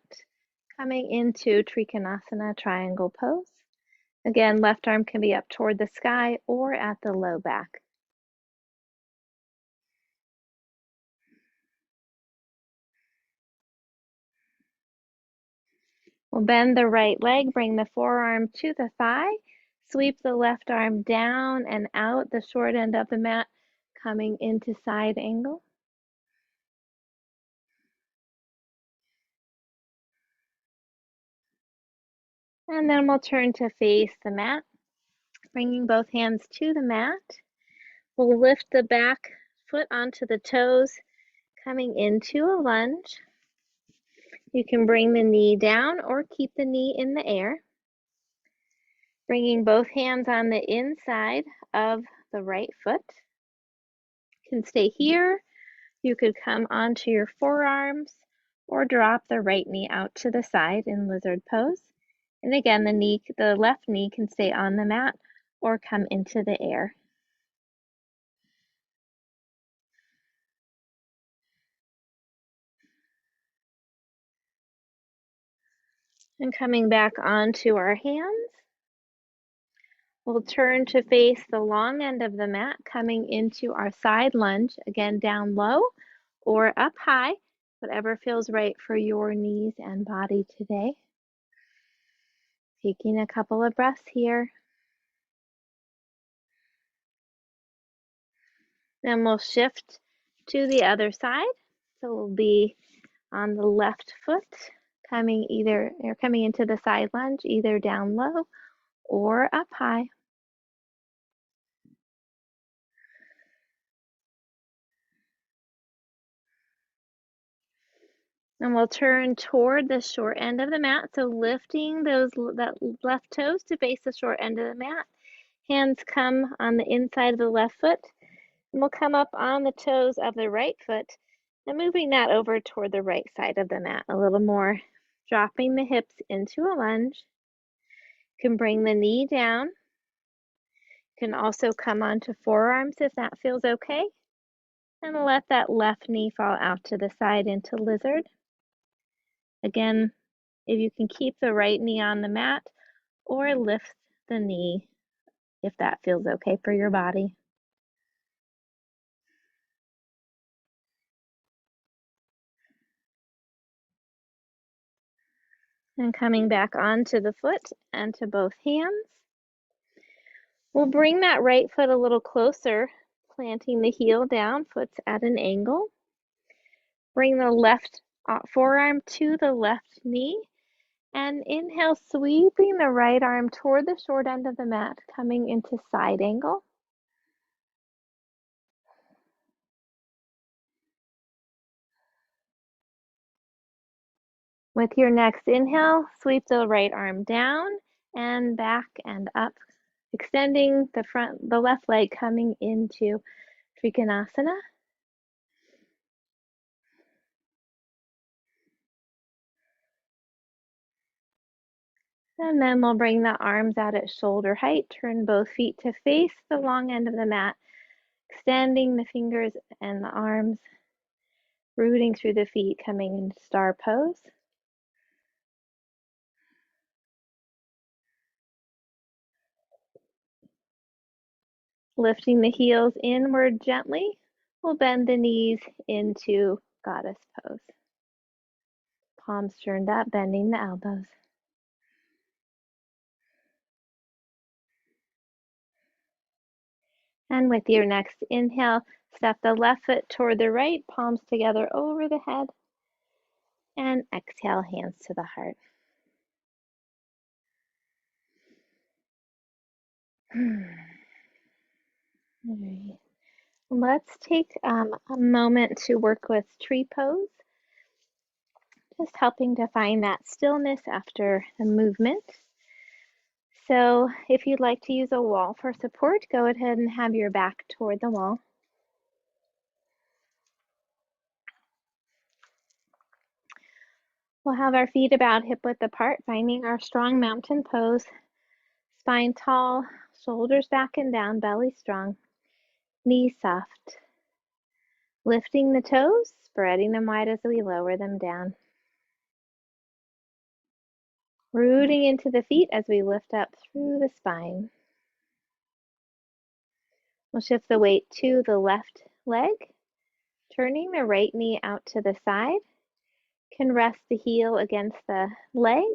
coming into Trikonasana, triangle pose. Again, left arm can be up toward the sky or at the low back. We'll bend the right leg, bring the forearm to the thigh, sweep the left arm down and out the short end of the mat, coming into side angle. And then we'll turn to face the mat, bringing both hands to the mat. We'll lift the back foot onto the toes, coming into a lunge. You can bring the knee down or keep the knee in the air. Bringing both hands on the inside of the right foot. You can stay here. You could come onto your forearms or drop the right knee out to the side in lizard pose. And again, the left knee can stay on the mat or come into the air. And coming back onto our hands, we'll turn to face the long end of the mat, coming into our side lunge, again down low or up high, whatever feels right for your knees and body today. Taking a couple of breaths here. Then we'll shift to the other side. So we'll be on the left foot, coming into the side lunge, either down low or up high. And we'll turn toward the short end of the mat. So lifting that left toes to face the short end of the mat. Hands come on the inside of the left foot. And we'll come up on the toes of the right foot and moving that over toward the right side of the mat a little more. Dropping the hips into a lunge. You can bring the knee down. You can also come onto forearms if that feels okay. And let that left knee fall out to the side into lizard. Again, if you can keep the right knee on the mat or lift the knee if that feels okay for your body. And coming back onto the foot and to both hands. We'll bring that right foot a little closer, planting the heel down, foot's at an angle. Bring the left forearm to the left knee. And inhale, sweeping the right arm toward the short end of the mat, coming into side angle. With your next inhale, sweep the right arm down and back and up, extending the left leg coming into Trikonasana. And then we'll bring the arms out at shoulder height. Turn both feet to face the long end of the mat, extending the fingers and the arms, rooting through the feet, coming into star pose. Lifting the heels inward gently, we'll bend the knees into goddess pose. Palms turned up, bending the elbows. And with your next inhale, step the left foot toward the right, palms together over the head. And exhale, hands to the heart. All right. Let's take a moment to work with tree pose, just helping to find that stillness after the movement. So if you'd like to use a wall for support, go ahead and have your back toward the wall. We'll have our feet about hip width apart, finding our strong mountain pose. Spine tall, shoulders back and down, belly strong, knees soft. Lifting the toes, spreading them wide as we lower them down. Rooting into the feet as we lift up through the spine. We'll shift the weight to the left leg, turning the right knee out to the side. Can rest the heel against the leg,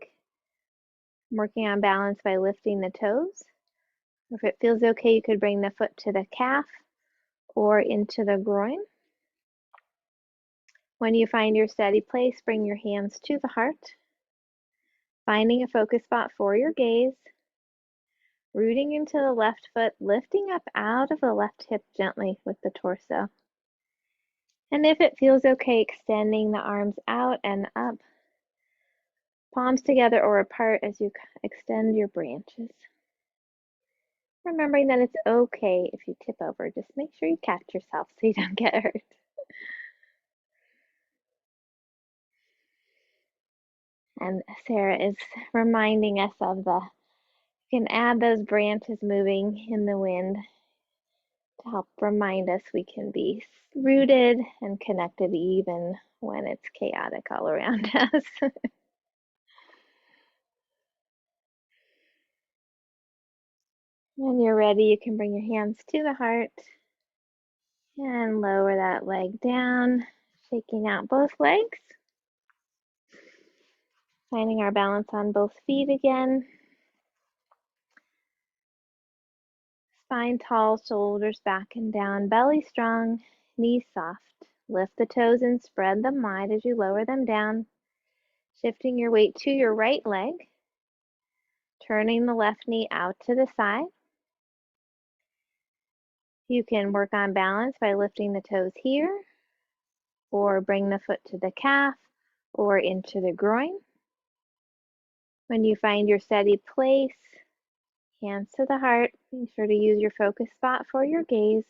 working on balance by lifting the toes. If it feels okay, you could bring the foot to the calf or into the groin. When you find your steady place, bring your hands to the heart, finding a focus spot for your gaze. Rooting into the left foot, lifting up out of the left hip gently with the torso. And if it feels okay, extending the arms out and up, palms together or apart as you extend your branches. Remembering that it's okay if you tip over, just make sure you catch yourself so you don't get hurt. And Sarah is reminding us of you can add those branches moving in the wind to help remind us we can be rooted and connected even when it's chaotic all around us. When you're ready, you can bring your hands to the heart and lower that leg down, shaking out both legs. Finding our balance on both feet again. Spine tall, shoulders back and down, belly strong, knees soft. Lift the toes and spread them wide as you lower them down. Shifting your weight to your right leg. Turning the left knee out to the side. You can work on balance by lifting the toes here, or bring the foot to the calf, or into the groin. When you find your steady place, hands to the heart, be sure to use your focus spot for your gaze.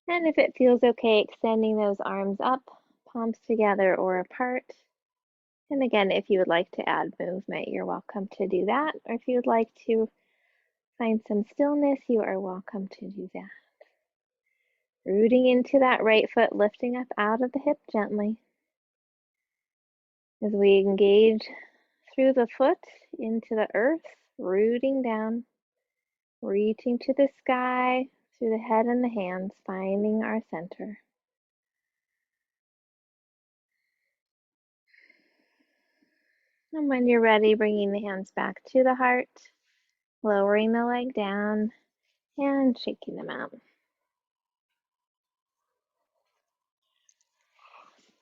And if it feels okay, extending those arms up, palms together or apart. And again, if you would like to add movement, you're welcome to do that. Or if you would like to find some stillness, you are welcome to do that. Rooting into that right foot, lifting up out of the hip gently. As we engage through the foot into the earth, rooting down, reaching to the sky through the head and the hands, finding our center. And when you're ready, bringing the hands back to the heart, lowering the leg down and shaking them out.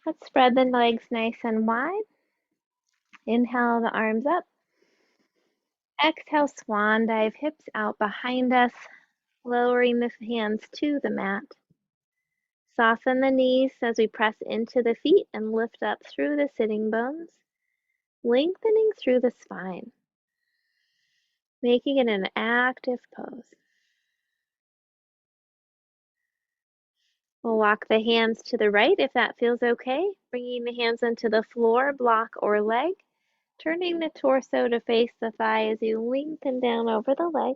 Let's spread the legs nice and wide. Inhale the arms up. Exhale, swan dive, hips out behind us, lowering the hands to the mat. Soften the knees as we press into the feet and lift up through the sitting bones, lengthening through the spine, making it an active pose. We'll walk the hands to the right if that feels okay, bringing the hands into the floor, block, or leg. Turning the torso to face the thigh as you lengthen down over the leg.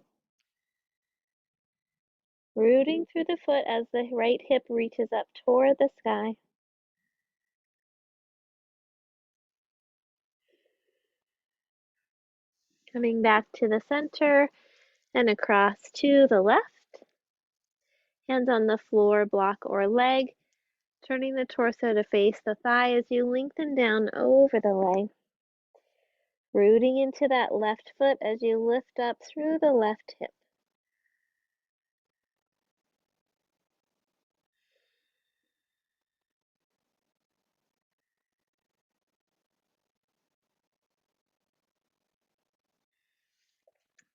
Rooting through the foot as the right hip reaches up toward the sky. Coming back to the center and across to the left. Hands on the floor, block or leg. Turning the torso to face the thigh as you lengthen down over the leg. Rooting into that left foot as you lift up through the left hip.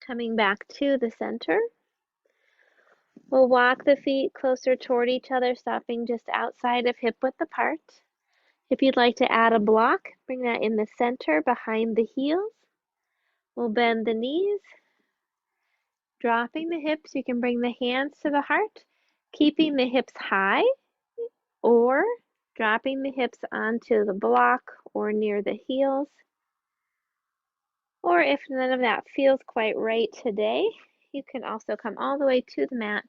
Coming back to the center. We'll walk the feet closer toward each other, stopping just outside of hip width apart. If you'd like to add a block, bring that in the center behind the heels. We'll bend the knees. Dropping the hips, you can bring the hands to the heart, keeping the hips high, or dropping the hips onto the block or near the heels. Or if none of that feels quite right today, you can also come all the way to the mat,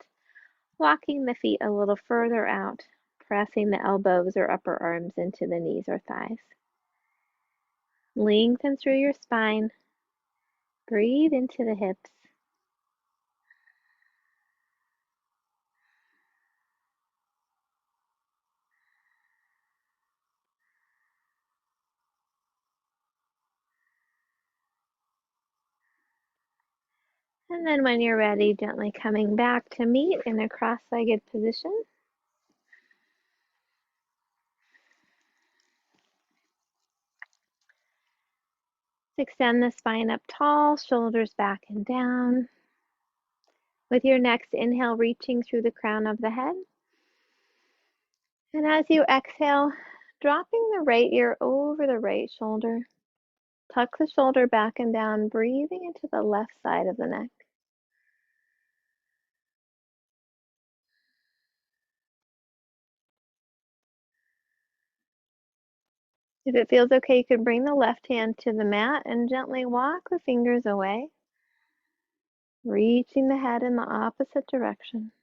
walking the feet a little further out, pressing the elbows or upper arms into the knees or thighs. Lengthen through your spine. Breathe into the hips. And then when you're ready, gently coming back to meet in a cross-legged position. Extend the spine up tall, shoulders back and down. With your next inhale, reaching through the crown of the head. And as you exhale, dropping the right ear over the right shoulder. Tuck the shoulder back and down, breathing into the left side of the neck. If it feels okay, you can bring the left hand to the mat and gently walk the fingers away, reaching the head in the opposite direction.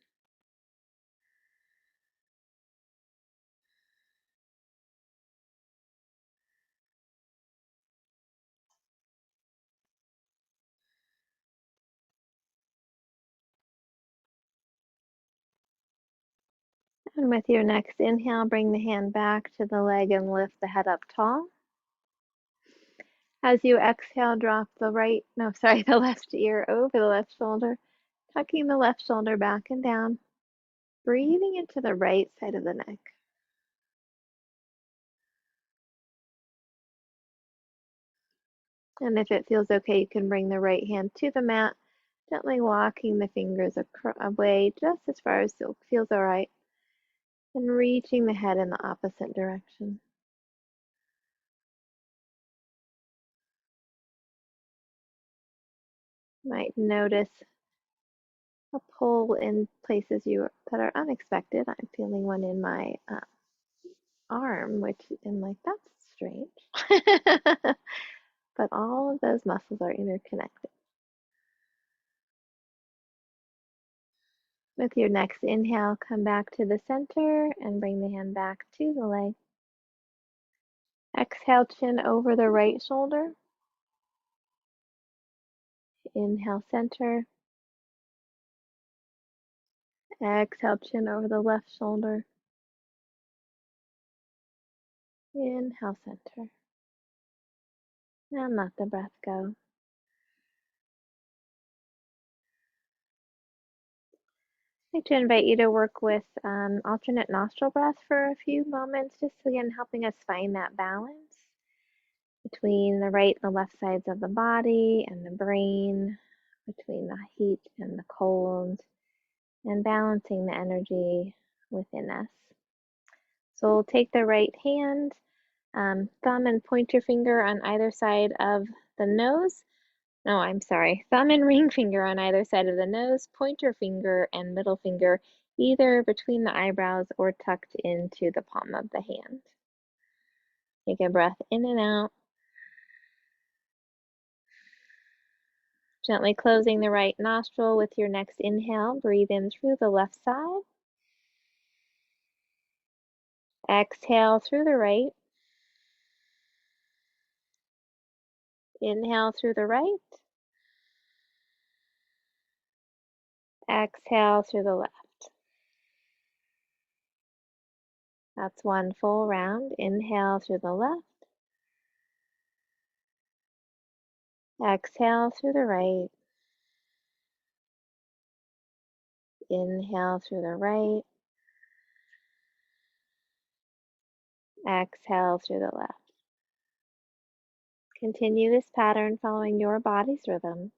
And with your next inhale, bring the hand back to the leg and lift the head up tall. As you exhale, drop the the left ear over the left shoulder, tucking the left shoulder back and down, breathing into the right side of the neck. And if it feels okay, you can bring the right hand to the mat, gently walking the fingers away just as far as it feels all right, and reaching the head in the opposite direction. You might notice a pull in places that are unexpected. I'm feeling one in my arm, which I'm like, that's strange. But all of those muscles are interconnected. With your next inhale, come back to the center and bring the hand back to the leg. Exhale, chin over the right shoulder. Inhale, center. Exhale, chin over the left shoulder. Inhale, center. And let the breath go. I'd like to invite you to work with alternate nostril breath for a few moments, just again helping us find that balance between the right and the left sides of the body and the brain, between the heat and the cold, and balancing the energy within us. So we'll take the right hand, thumb and pointer finger on either side of the nose. No, I'm sorry. Thumb and ring finger on either side of the nose, pointer finger and middle finger either between the eyebrows or tucked into the palm of the hand. Take a breath in and out. Gently closing the right nostril with your next inhale. Breathe in through the left side. Exhale through the right. Inhale through the right. Exhale through the left. That's one full round. Inhale through the left. Exhale through the right. Inhale through the right. Exhale through the left. Continue this pattern following your body's rhythm.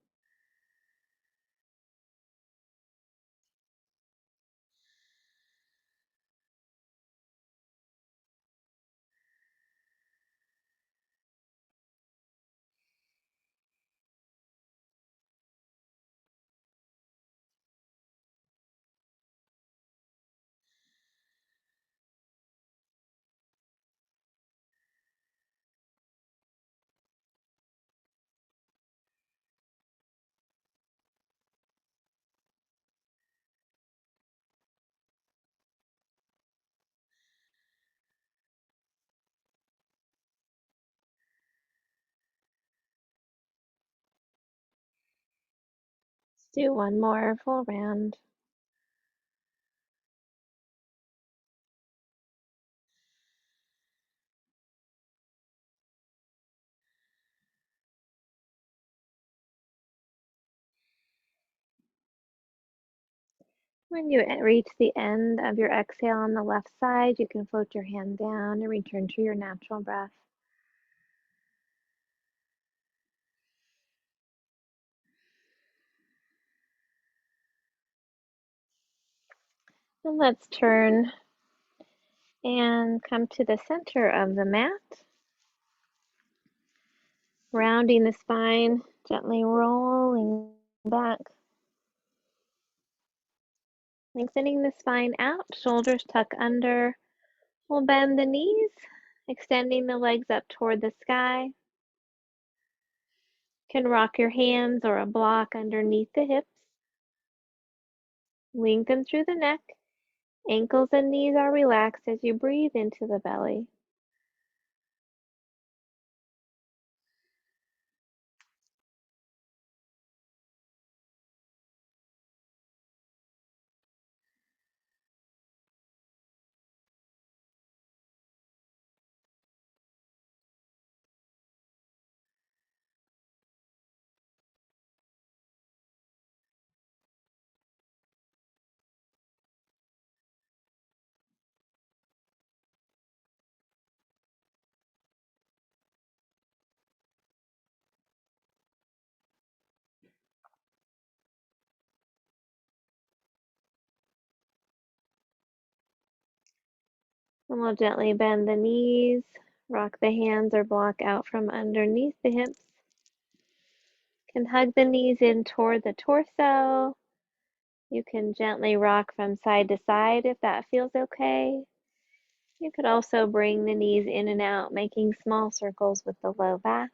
Let's do one more full round. When you reach the end of your exhale on the left side, you can float your hand down and return to your natural breath. And let's turn and come to the center of the mat. Rounding the spine, gently rolling back. Lengthening the spine out, shoulders tuck under. We'll bend the knees, extending the legs up toward the sky. You can rock your hands or a block underneath the hips. Lengthen through the neck. Ankles and knees are relaxed as you breathe into the belly. And we'll gently bend the knees, rock the hands or block out from underneath the hips. You can hug the knees in toward the torso. You can gently rock from side to side if that feels okay. You could also bring the knees in and out, making small circles with the low back.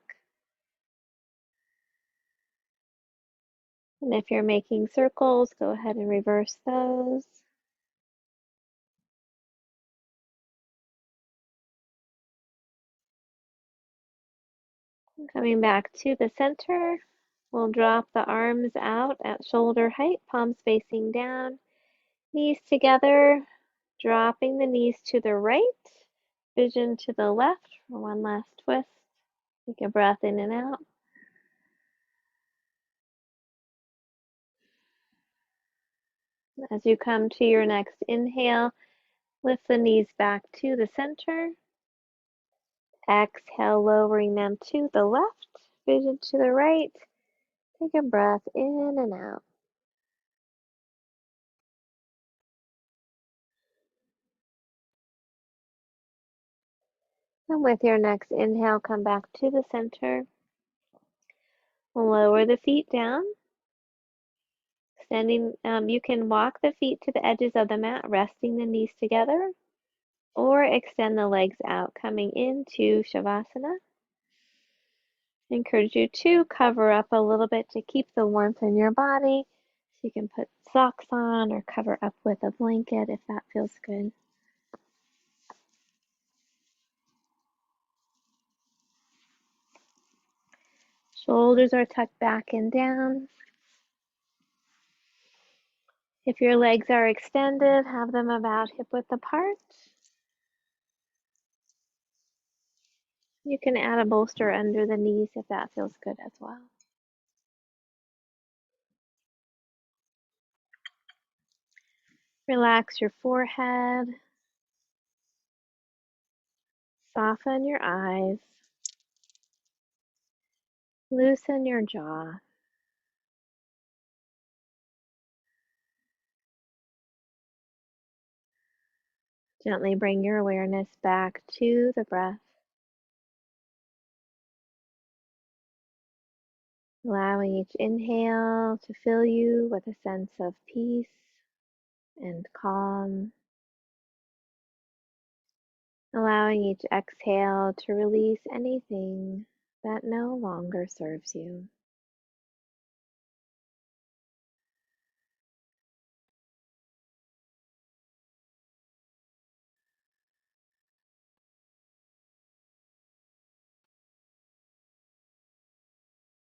And if you're making circles, go ahead and reverse those. Coming back to the center, we'll drop the arms out at shoulder height, palms facing down, knees together, dropping the knees to the right, vision to the left for one last twist. Take a breath in and out. As you come to your next inhale, lift the knees back to the center. Exhale, lowering them to the left, vision to the right. Take a breath in and out. And with your next inhale, come back to the center. Lower the feet down. Extending, you can walk the feet to the edges of the mat, resting the knees together, or extend the legs out, coming into Shavasana. I encourage you to cover up a little bit to keep the warmth in your body. So you can put socks on or cover up with a blanket if that feels good. Shoulders are tucked back and down. If your legs are extended, have them about hip width apart. You can add a bolster under the knees if that feels good as well. Relax your forehead. Soften your eyes. Loosen your jaw. Gently bring your awareness back to the breath, allowing each inhale to fill you with a sense of peace and calm, allowing each exhale to release anything that no longer serves you.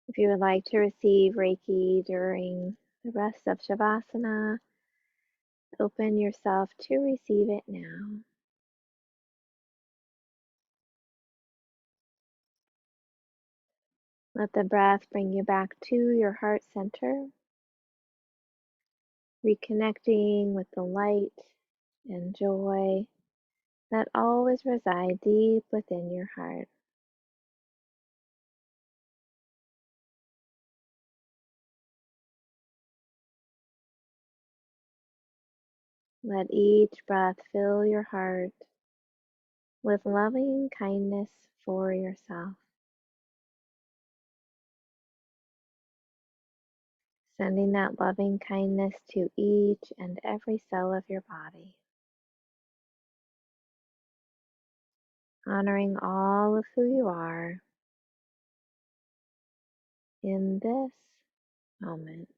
If you would like to receive Reiki during the rest of Shavasana, open yourself to receive it now. Let the breath bring you back to your heart center, reconnecting with the light and joy that always reside deep within your heart. Let each breath fill your heart with loving kindness for yourself, sending that loving kindness to each and every cell of your body, honoring all of who you are in this moment.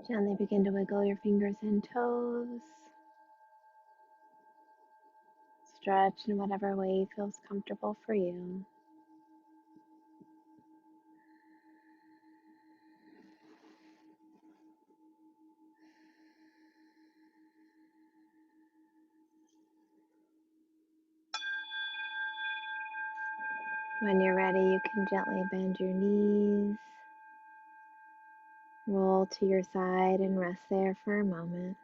Gently begin to wiggle your fingers and toes. Stretch in whatever way feels comfortable for you. When you're ready, you can gently bend your knees, roll to your side, and rest there for a moment.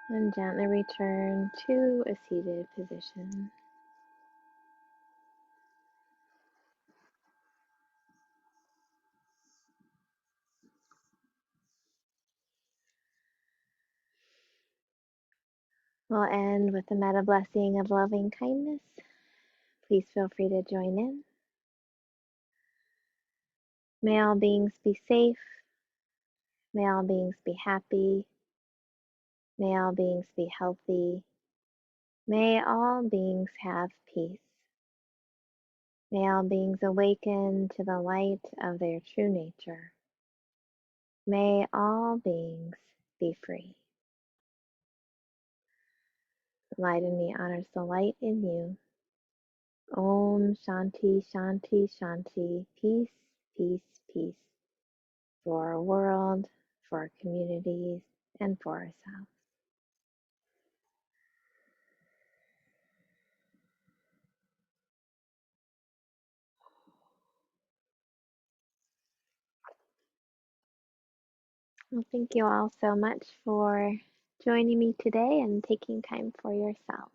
And gently return to a seated position. We'll end with a metta blessing of loving kindness. Please feel free to join in. May all beings be safe. May all beings be happy. May all beings be healthy. May all beings have peace. May all beings awaken to the light of their true nature. May all beings be free. The light in me honors the light in you. Om Shanti Shanti Shanti. Peace, peace, peace. For our world, for our communities, and for ourselves. Well, thank you all so much for joining me today and taking time for yourselves.